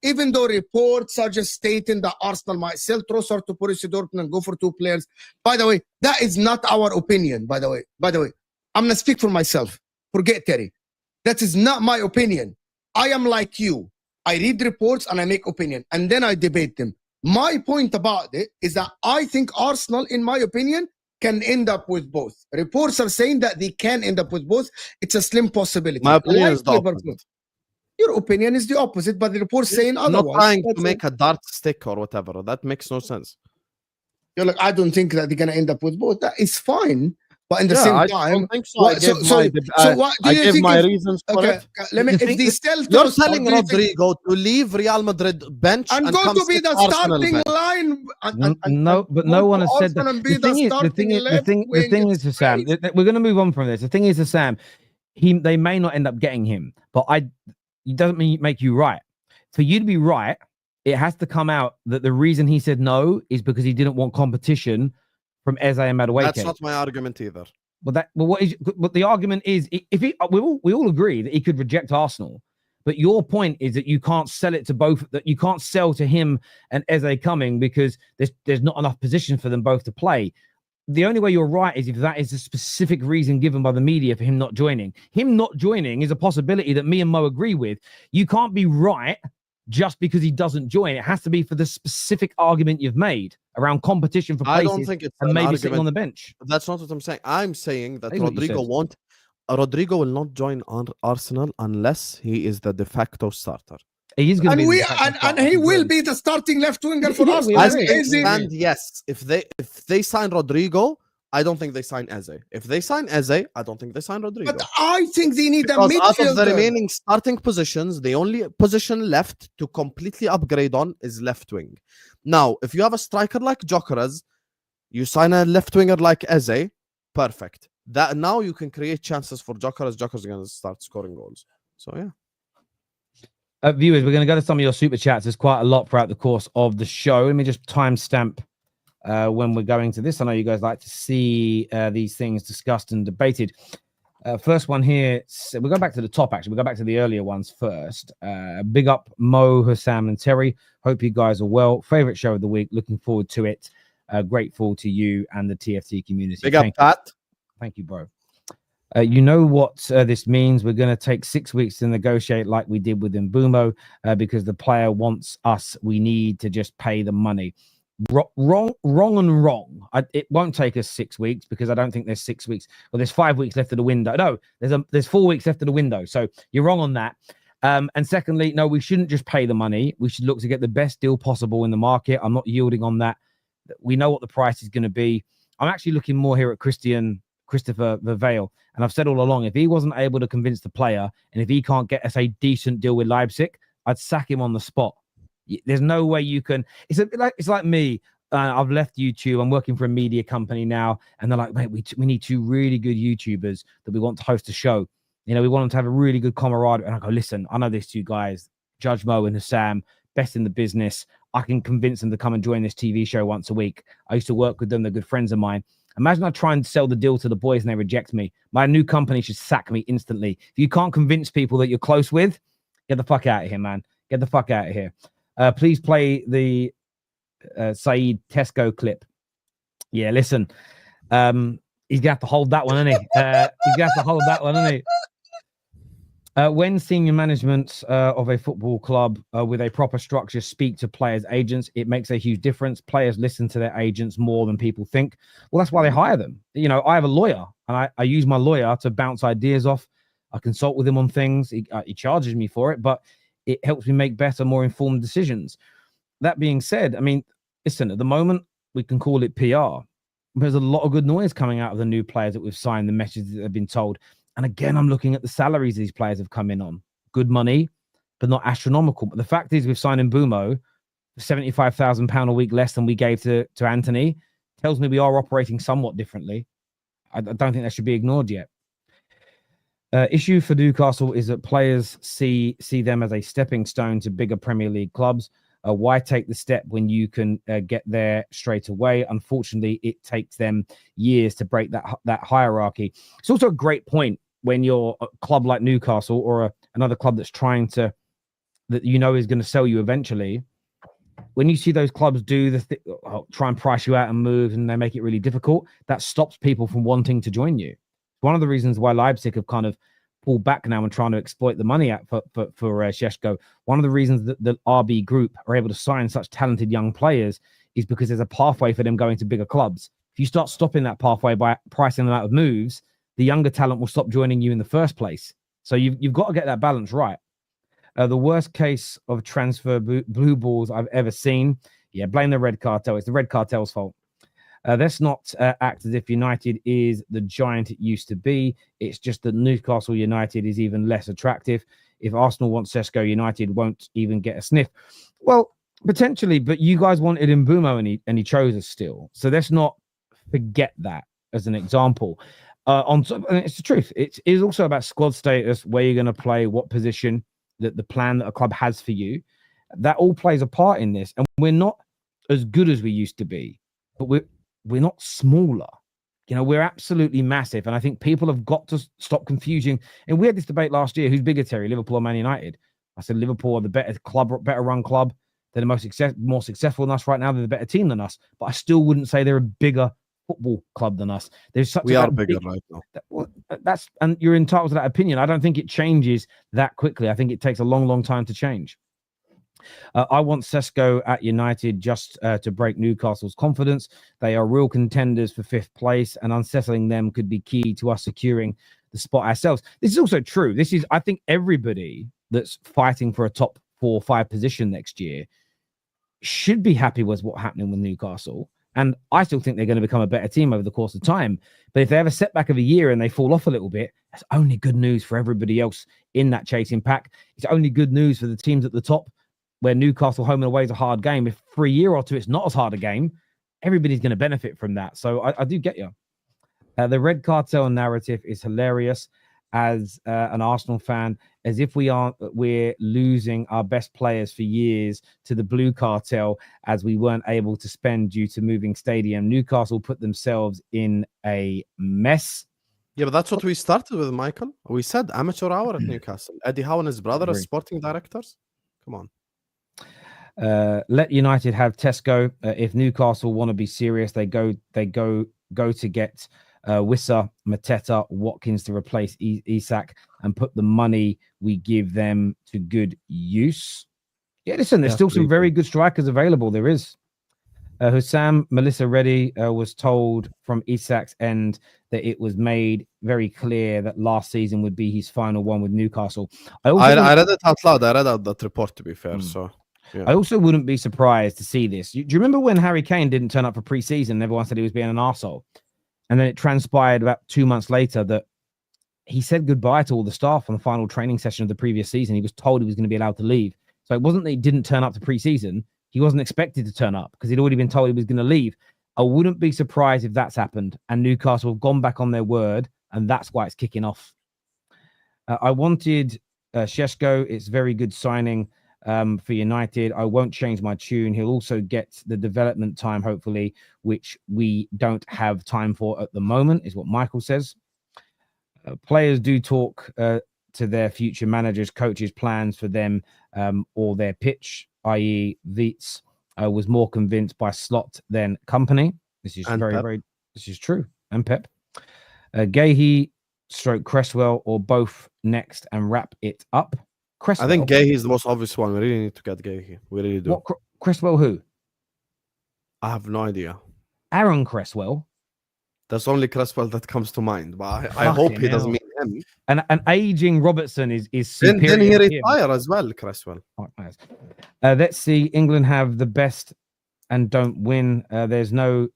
even though reports are just stating that Arsenal might sell Trossard to Borussia Dortmund and go for 2 players. By the way, that is not our opinion, by the way. I'm going to speak for myself. Forget Terry. That is not my opinion. I am like you. I read reports and I make opinion, and then I debate them. My point about it is that I think Arsenal, in my opinion, can end up with both. Reports are saying that they can end up with both. It's a slim possibility. My opinion Like is the Liverpool. opposite. Your opinion is the opposite, but the report's saying I'm otherwise. not trying That's to make a dart stick or whatever. That makes no sense. You're like, I don't think that they're gonna end up with both. That is fine, but in the Yeah, same I time, don't think so. what- so what do I you give think? my If, reasons for okay, it. let me. The If thing- they sell, You're Trossard, telling do you think- Rodrygo to leave Real Madrid bench and and go come to be sit the Arsenal starting bench. line. No, but no one has said that. The The thing is, we're going to move on from this. The thing is, Sam, they may not end up getting him, but it doesn't make you right. For you to be right, it has to come out that the reason he said no is because he didn't want competition from Eze and Madueke. That's not my argument either. But what the argument is, if we all agree that he could reject Arsenal, but your point is that you can't sell it to both, that you can't sell to him and Eze coming because there's not enough position for them both to play. The only way you're right is if that is a specific reason given by the media for him not joining. Him not joining is a possibility that me and Mo agree with. You can't be right just because he doesn't join. It has to be for the specific argument you've made around competition for places. I don't think it's and an maybe argument. sitting on the bench. That's not what I'm saying. I'm saying that That's what you Rodrygo will not join Arsenal unless he is the de facto starter. He is going to And be we and he will be the starting left winger for Yeah, us. we As agree. it stands, yes. If they sign Rodrygo, I don't think they sign Eze. If they sign Eze, I don't think they sign Rodrygo. But I think they need Because a out of the midfielder. remaining starting positions, the only position left to completely upgrade on is left wing. Now, if you have a striker like Gyökeres, you sign a left winger like Eze, perfect. That now you can create chances for Gyökeres. Gyökeres is going to start scoring goals. So yeah. Viewers, we're going to go to some of your super chats. There's quite a lot throughout the course of the show. Let me just timestamp when we're going to this. I know you guys like to see these things discussed and debated. First one here, so we'll go back to the top, actually. We'll go back to the earlier ones first. Big up Mo, Husam, and Terry. Hope you guys are well. Favorite show of the week. Looking forward to it. Grateful to you and the TFT community. Big up, Pat. Thank you, bro. You know what this means? We're going to take 6 weeks to negotiate like we did with Mbumo because the player wants us. We need to just pay the money. Wrong. It won't take us 6 weeks because I don't think there's 6 weeks. Well, there's 5 weeks left of the window. No, there's 4 weeks left of the window. So you're wrong on that. And secondly, no, we shouldn't just pay the money. We should look to get the best deal possible in the market. I'm not yielding on that. We know what the price is going to be. I'm actually looking more here at Christopher Verveil. And I've said all along, if he wasn't able to convince the player and if he can't get us a decent deal with Leipzig, I'd sack him on the spot. There's no way you can. It's like me. I've left YouTube. I'm working for a media company now. And they're like, mate, we need 2 really good YouTubers that we want to host a show. You know, we want them to have a really good camaraderie. And I go, listen, I know these 2 guys, Judge Mo and Husam, best in the business. I can convince them to come and join this TV show once a week. I used to work with them. They're good friends of mine. Imagine I try and sell the deal to the boys and they reject me. My new company should sack me instantly. If you can't convince people that you're close with, get the fuck out of here, man. Get the fuck out of here. Please play the Saeed Tesco clip. Yeah, listen. He's going to have to hold that one, isn't he? He's going to have to hold that one, isn't he? When senior management of a football club with a proper structure speak to players' agents, it makes a huge difference. Players listen to their agents more than people think. Well, that's why they hire them. You know, I have a lawyer, and I use my lawyer to bounce ideas off. I consult with him on things. He charges me for it, but it helps me make better, more informed decisions. That being said, I mean, listen, at the moment, we can call it PR. There's a lot of good noise coming out of the new players that we've signed, the messages that have been told. And again, I'm looking at the salaries these players have come in on. Good money, but not astronomical. But the fact is, we've signed Mbumo for £75,000 a week less than we gave to Anthony. Tells me we are operating somewhat differently. I don't think that should be ignored yet. Issue for Newcastle is that players see them as a stepping stone to bigger Premier League clubs. Why take the step when you can get there straight away? Unfortunately, it takes them years to break that hierarchy. It's also a great point when you're a club like Newcastle or another club that's trying to that you know is going to sell you eventually, when you see those clubs do try and price you out and move, and they make it really difficult, that stops people from wanting to join you. One of the reasons why Leipzig have kind of pulled back now and trying to exploit the money out for Šeško. One of the reasons that the RB group are able to sign such talented young players is because there's a pathway for them going to bigger clubs. If you start stopping that pathway by pricing them out of moves, the younger talent will stop joining you in the first place. So you've got to get that balance right. The worst case of transfer blue balls I've ever seen. Yeah, blame the Red Cartel. It's the Red Cartel's fault. Let's not act as if United is the giant it used to be. It's just that Newcastle United is even less attractive. If Arsenal want Sesko, United won't even get a sniff. Well, potentially, but you guys wanted Mbumo and he chose us still. So let's not forget that as an example. And it's the truth. It is also about squad status, where you're going to play, what position, the plan that a club has for you. That all plays a part in this. And we're not as good as we used to be, but we're not smaller. You know, we're absolutely massive. And I think people have got to stop confusing. And we had this debate last year, who's bigger, Terry, Liverpool or Man United? I said Liverpool are the better club, better run club. They're the more successful than us right now. They're the better team than us. But I still wouldn't say they're a bigger football club than us. We are bigger right now. And you're entitled to that opinion. I don't think it changes that quickly. I think it takes a long, long time to change. I want Sesko at United just to break Newcastle's confidence. They are real contenders for 5th place, and unsettling them could be key to us securing the spot ourselves. This is also true. I think everybody that's fighting for a top 4 or 5 position next year should be happy with what's happening with Newcastle. And I still think they're going to become a better team over the course of time. But if they have a setback of a year and they fall off a little bit, that's only good news for everybody else in that chasing pack. It's only good news for the teams at the top, where Newcastle home and away is a hard game. If for a year or two it's not as hard a game, everybody's going to benefit from that. So I do get you. The Red Cartel narrative is hilarious as an Arsenal fan, as if we're losing our best players for years to the Blue Cartel, as we weren't able to spend due to moving stadium. Newcastle put themselves in a mess. Yeah, but that's what we started with, Michael. We said amateur hour at Newcastle. Eddie Howe and his brother as sporting directors. Come on. Let United have Sesko. If Newcastle want to be serious, they go to get Wissa, Mateta, Watkins to replace Isak, and put the money we give them to good use. Yeah, listen, there's still some very good strikers available. There is. Husam, Melissa Reddy was told from Isak's end that it was made very clear that last season would be his final one with Newcastle. I read it out loud. I read out that report, to be fair. So yeah. I also wouldn't be surprised to see this. Do you remember when Harry Kane didn't turn up for pre-season and everyone said he was being an arsehole? And then it transpired about 2 months later that he said goodbye to all the staff on the final training session of the previous season. He was told he was going to be allowed to leave. So it wasn't that he didn't turn up to pre-season. He wasn't expected to turn up because he'd already been told he was going to leave. I wouldn't be surprised if that's happened and Newcastle have gone back on their word, and that's why it's kicking off. I wanted Šeško. It's very good signing for United. I won't change my tune. He'll also get the development time, hopefully, which we don't have time for at the moment, is what Michael says. Players do talk to their future managers, coaches, plans for them or their pitch, i.e. Vitz was more convinced by Slot than company. This is this is true. And Pep. Gahey / Cresswell or both next and wrap it up. Cresswell. I think Gahey is the most obvious one. We really need to get Gahey. We really do. What, Cresswell who? I have no idea. Aaron Cresswell. That's only Cresswell that comes to mind, but I hope he doesn't mean him. And an aging Robertson is superior. Then he retire as well, Cresswell. Oh, nice. Let's see. England have the best and don't win. There's no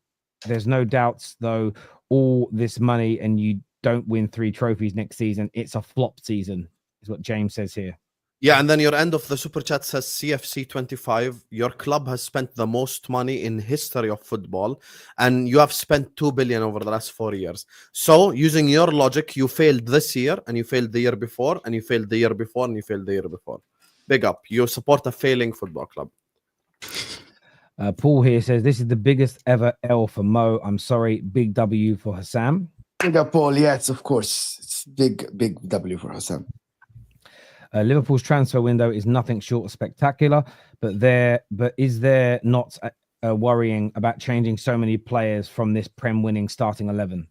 doubts though. All this money and you don't win 3 trophies next season. It's a flop season, is what James says here. Yeah, and then your end of the super chat says CFC 25. Your club has spent the most money in history of football, and you have spent 2 billion over the last 4 years. So, using your logic, you failed this year, and you failed the year before, and you failed the year before, and you failed the year before. Big up. You support a failing football club. Paul here says, this is the biggest ever L for Mo. I'm sorry. Big W for Husam. Big up, Paul. Yes, of course. It's big W for Husam. Liverpool's transfer window is nothing short of spectacular, but is there not worrying about changing so many players from this Prem winning starting 11?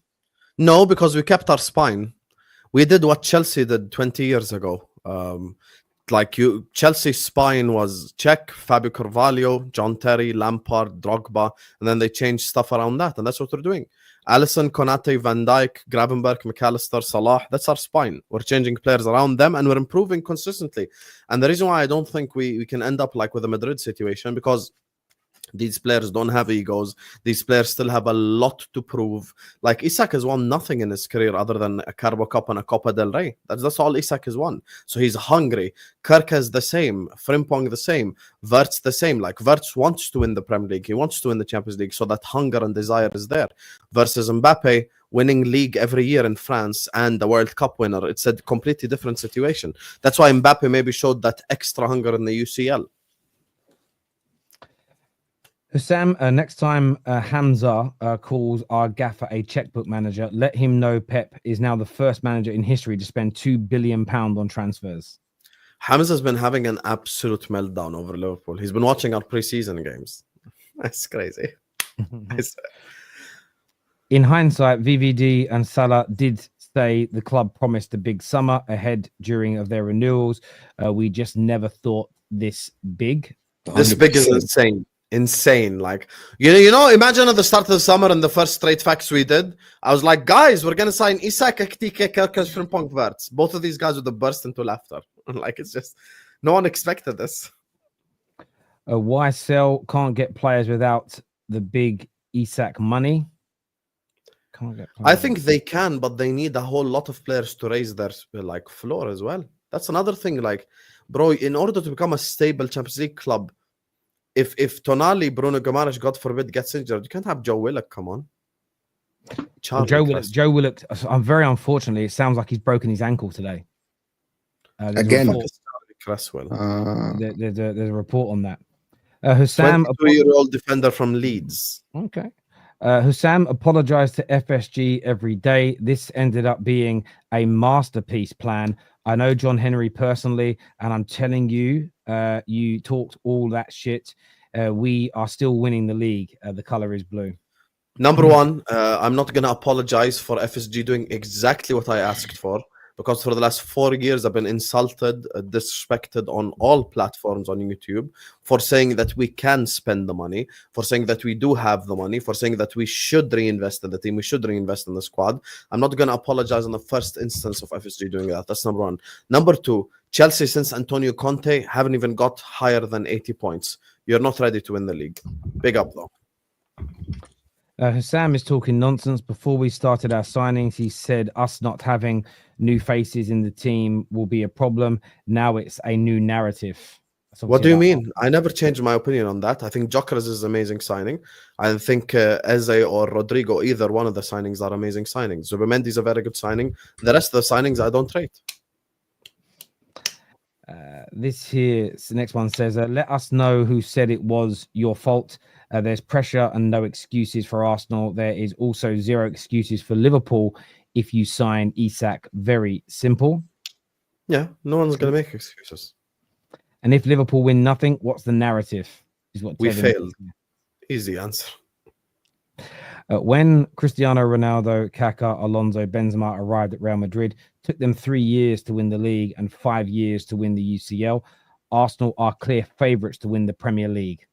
No, because we kept our spine. We did what Chelsea did 20 years ago. Chelsea's spine was Cech, Fabio Carvalho, John Terry, Lampard, Drogba, and then they changed stuff around that, and that's what we're doing. Alisson, Konate, Van Dijk, Gravenberch, McAllister, Salah, that's our spine. We're changing players around them, and we're improving consistently. And the reason why I don't think we can end up like with the Madrid situation, because these players don't have egos. These players still have a lot to prove. Like Isak has won nothing in his career other than a Carabao Cup and a Copa del Rey. That's all Isak has won. So he's hungry. Kirk is the same. Frimpong the same. Wirtz the same. Like Wirtz wants to win the Premier League. He wants to win the Champions League. So that hunger and desire is there. Versus Mbappe winning league every year in France and the World Cup winner. It's a completely different situation. That's why Mbappe maybe showed that extra hunger in the UCL. Husam, next time Hamza calls our gaffer a checkbook manager, let him know Pep is now the first manager in history to spend £2 billion on transfers. Hamza's been having an absolute meltdown over Liverpool. He's been watching our preseason games. That's crazy. In hindsight, VVD and Salah did say the club promised a big summer ahead during of their renewals. We just never thought this big. This 100%. Big is insane. Like, you know, imagine at the start of the summer and the first straight facts we did, I was like, guys, we're going to sign Isak, Ekitike, Kerkers, Frimpong, Wirtz. Both of these guys would have burst into laughter. Like, it's just, no one expected this. Why sell? Can't get players without the big Isak money? I think they can, but they need a whole lot of players to raise their like floor as well. That's another thing. Like, bro, in order to become a stable Champions League club, if Tonali, Bruno Guimaraes, God forbid, gets injured, you can't have Joe Willock. Come on, well, Joe Willock. I'm very unfortunately. It sounds like he's broken his ankle today. Again, there's a report on that. Husam, 22-year-old defender from Leeds. Okay. Husam apologized to FSG every day. This ended up being a masterpiece plan. I know John Henry personally, and I'm telling you, you talked all that shit. We are still winning the league. The color is blue. Number one, I'm not going to apologize for FSG doing exactly what I asked for, because for the last 4 years, I've been insulted, disrespected on all platforms on YouTube for saying that we can spend the money, for saying that we do have the money, for saying that we should reinvest in the team, we should reinvest in the squad. I'm not going to apologize in the first instance of FSG doing that. That's number one. Number two, Chelsea since Antonio Conte haven't even got higher than 80 points. You're not ready to win the league. Big up, though. Husam is talking nonsense. Before we started our signings, he said us not having new faces in the team will be a problem. Now it's a new narrative. What do you mean? I never changed my opinion on that. I think Gyökeres is an amazing signing. I think Eze or Rodrygo, either one of the signings are amazing signings. Zubimendi is a very good signing. The rest of the signings I don't rate. This next one says, let us know who said it was your fault. There's pressure and no excuses for Arsenal. There is also zero excuses for Liverpool if you sign Isak. Very simple. Yeah, no one's going to make excuses. And if Liverpool win nothing, what's the narrative? Is what we failed. Easy answer. When Cristiano Ronaldo, Kaká, Alonso, Benzema arrived at Real Madrid, took them 3 years to win the league and 5 years to win the UCL. Arsenal are clear favourites to win the Premier League.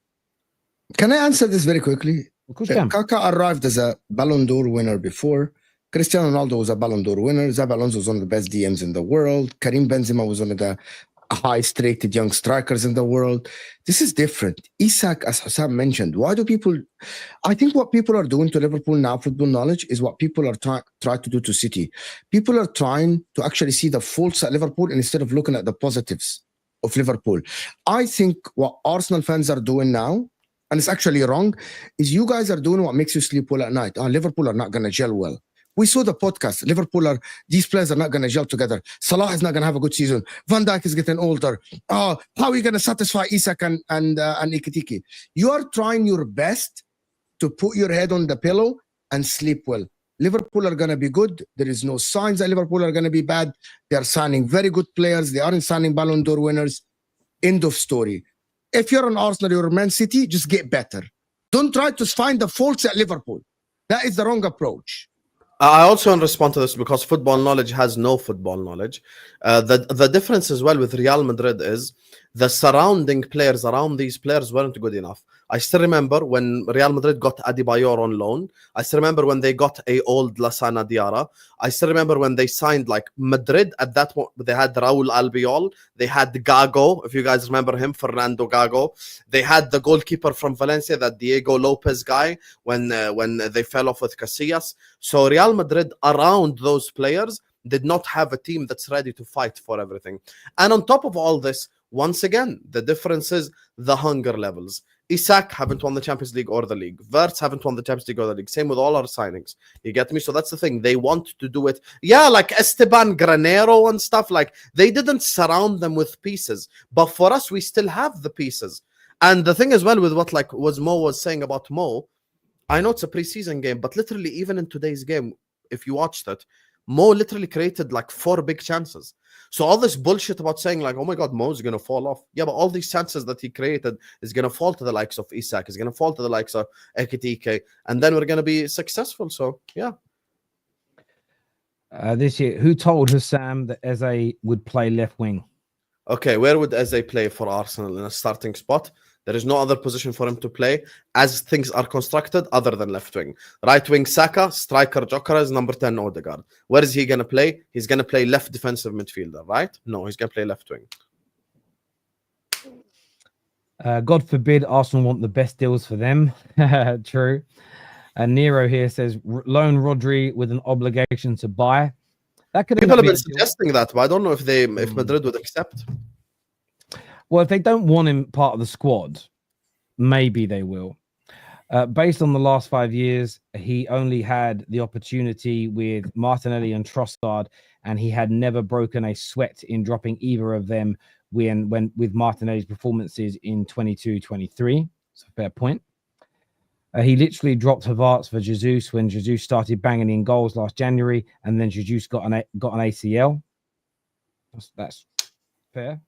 Can I answer this very quickly? Of course you can. Kaká arrived as a Ballon d'Or winner before. Cristiano Ronaldo was a Ballon d'Or winner. Xabi Alonso was one of the best DMs in the world. Karim Benzema was one of the highest rated young strikers in the world. This is different. Isak, as Husam mentioned, why do people... I think what people are doing to Liverpool now, football knowledge, is what people are trying to do to City. People are trying to actually see the faults at Liverpool instead of looking at the positives of Liverpool. I think what Arsenal fans are doing now, and it's actually wrong, is you guys are doing what makes you sleep well at night. Liverpool are not going to gel well. We saw the podcast. These players are not going to gel together. Salah is not going to have a good season. Van Dijk is getting older. How are you going to satisfy Isak and Ekitike? You are trying your best to put your head on the pillow and sleep well. Liverpool are going to be good. There is no signs that Liverpool are going to be bad. They are signing very good players. They aren't signing Ballon d'Or winners. End of story. If you're an Arsenal or Man City, just get better. Don't try to find the faults at Liverpool. That is the wrong approach. I also want to respond to this because football knowledge has no football knowledge. The difference as well with Real Madrid is the surrounding players around these players weren't good enough. I still remember when Real Madrid got Adebayor on loan. I still remember when they got a old Lassana Diarra. I still remember when they signed like Madrid at that point. They had Raul Albiol. They had Gago, if you guys remember him, Fernando Gago. They had the goalkeeper from Valencia, that Diego Lopez guy, when they fell off with Casillas. So Real Madrid around those players did not have a team that's ready to fight for everything. And on top of all this, once again, the difference is the hunger levels. Isak haven't won the Champions League or the league. Wirtz haven't won the Champions League or the league. Same with all our signings. You get me? So that's the thing. They want to do it. Yeah, like Esteban Granero and stuff. Like, they didn't surround them with pieces. But for us, we still have the pieces. And the thing as well with what like was Mo was saying about Mo, I know it's a preseason game, but literally even in today's game, if you watched it, Mo literally created like 4 big chances. So all this bullshit about saying like, oh my God, Mo's going to fall off. Yeah, but all these chances that he created is going to fall to the likes of Isak, is going to fall to the likes of Ekitike, and then we're going to be successful. So, yeah. This year, who told Husam that Eze would play left wing? Okay, where would Eze play for Arsenal in a starting spot? There is no other position for him to play as things are constructed other than left wing. Right wing Saka, striker Gyökeres, number 10 Odegaard. Where is he going to play? He's going to play left defensive midfielder, right? No, he's going to play left wing. God forbid Arsenal want the best deals for them. True. Nero here says loan Rodri with an obligation to buy. That could People have been suggesting that, but I don't know if Madrid would accept. Well, if they don't want him part of the squad, maybe they will. Based on the last 5 years, he only had the opportunity with Martinelli and Trossard, and he had never broken a sweat in dropping either of them when with Martinelli's performances in 22-23. It's a fair point. He literally dropped Havertz for Jesus when Jesus started banging in goals last January, and then Jesus got an ACL. That's fair.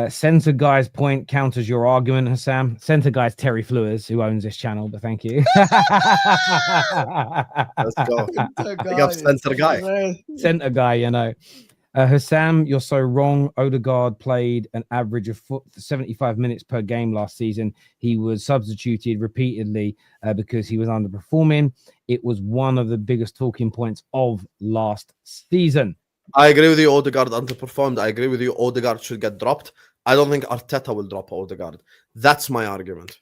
Centre Guy's point counters your argument, Husam. Centre Guy's Terry Fleurs, who owns this channel, but thank you. Let's go. Big up Centre Guy. Centre Guy, you know. Husam, you're so wrong. Odegaard played an average of 75 minutes per game last season. He was substituted repeatedly because he was underperforming. It was one of the biggest talking points of last season. I agree with you, Odegaard underperformed. I agree with you, Odegaard should get dropped. I don't think Arteta will drop Odegaard. That's my argument.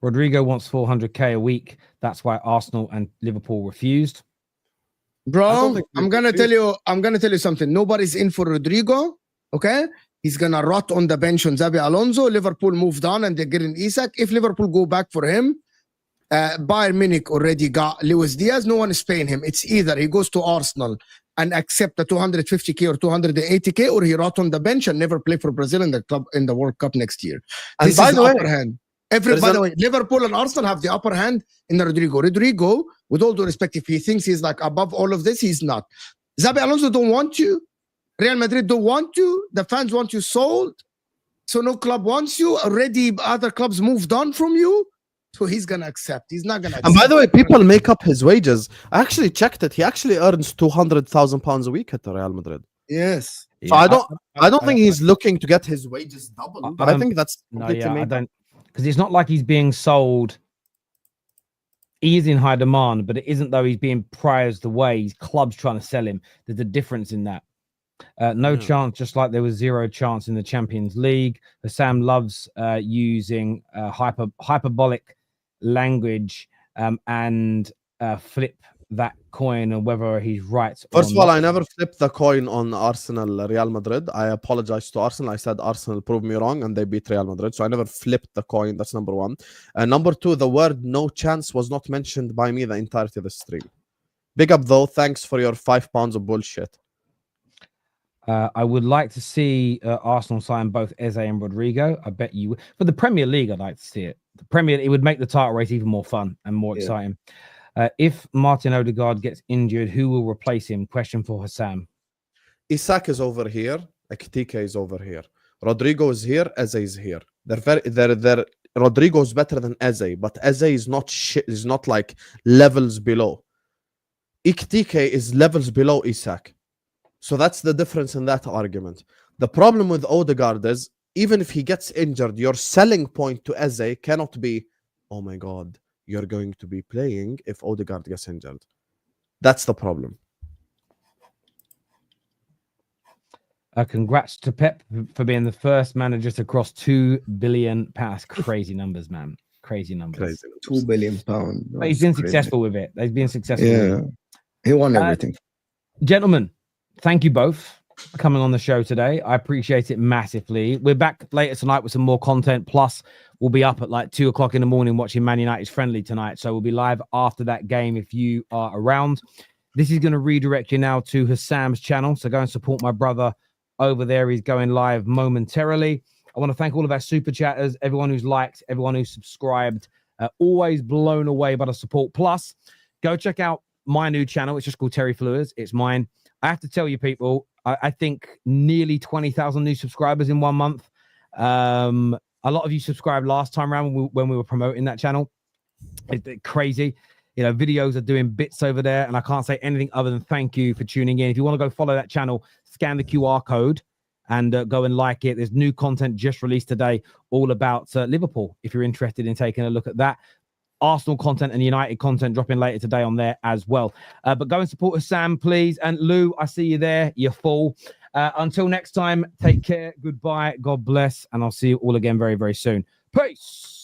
Rodrygo wants 400k a week. That's why Arsenal and Liverpool refused. Bro, I'm gonna tell you something. Nobody's in for Rodrygo. Okay, he's gonna rot on the bench on Xabi Alonso. Liverpool moved on and they're getting Isak. If Liverpool go back for him, Bayern Munich already got Luis Diaz. No one is paying him. It's either he goes to Arsenal and accept the 250k or 280k, or he rot on the bench and never play for Brazil in the club in the World Cup next year. And this by is the the way, upper hand. By the way, Liverpool and Arsenal have the upper hand in the Rodrygo. Rodrygo, with all due respect, if he thinks he's like above all of this, he's not. Xabi Alonso don't want you. Real Madrid don't want you. The fans want you sold. So no club wants you. Already other clubs moved on from you. So he's going to accept. He's not going to accept. And by the way, people make up his wages. I actually checked it. He actually earns £200,000 a week at Real Madrid. Yes. So yeah, I don't think he's looking to get his wages doubled. But I think that's I don't, because it's not like he's being sold. He is in high demand, but it isn't though he's being prized away. He's clubs trying to sell him. There's a difference in that. No chance, just like there was zero chance in the Champions League. Husam loves using hyperbolic language and flip that coin and whether he's right. First of all, I never flipped the coin on Arsenal Real Madrid. I apologize to Arsenal. I said Arsenal proved me wrong and they beat Real Madrid. So I never flipped the coin. That's number one. Number two, the word no chance was not mentioned by me the entirety of the stream. Big up though. Thanks for your £5 of bullshit. I would like to see Arsenal sign both Eze and Rodrygo. I bet you would. For the Premier League, I'd like to see it. It would make the title race even more fun and more exciting. If Martin Odegaard gets injured, who will replace him? Question for Husam. Isak is over here. Ekitike is over here. Rodrygo is here. Eze is here. They're Rodrygo is better than Eze, but Eze is not shit. Is not like levels below. Ekitike is levels below Isak. So that's the difference in that argument. The problem with Odegaard is, even if he gets injured, your selling point to Eze cannot be, oh my God, you're going to be playing if Odegaard gets injured. That's the problem. Congrats to Pep for being the first manager to cross £2 billion. Crazy numbers, man. Crazy numbers. Crazy. £2 billion. But he's been successful with it. He's been successful. Yeah, he won everything. Gentlemen, thank you both for coming on the show today. I appreciate it massively. We're back later tonight with some more content. Plus, we'll be up at like 2 o'clock in the morning watching Man United's friendly tonight. So we'll be live after that game if you are around. This is going to redirect you now to Husam's channel. So go and support my brother over there. He's going live momentarily. I want to thank all of our super chatters, everyone who's liked, everyone who's subscribed. Always blown away by the support. Plus, go check out my new channel. It's just called Terry Fleurs. It's mine. I have to tell you, people, I think nearly 20,000 new subscribers in 1 month. A lot of you subscribed last time around when we were promoting that channel. It's crazy. You know, videos are doing bits over there, and I can't say anything other than thank you for tuning in. If you want to go follow that channel, scan the QR code and go and like it. There's new content just released today all about Liverpool, if you're interested in taking a look at that. Arsenal content and United content dropping later today on there as well. But go and support Husam, please. And Lou, I see you there. You're full. Until next time, take care. Goodbye. God bless. And I'll see you all again very, very soon. Peace.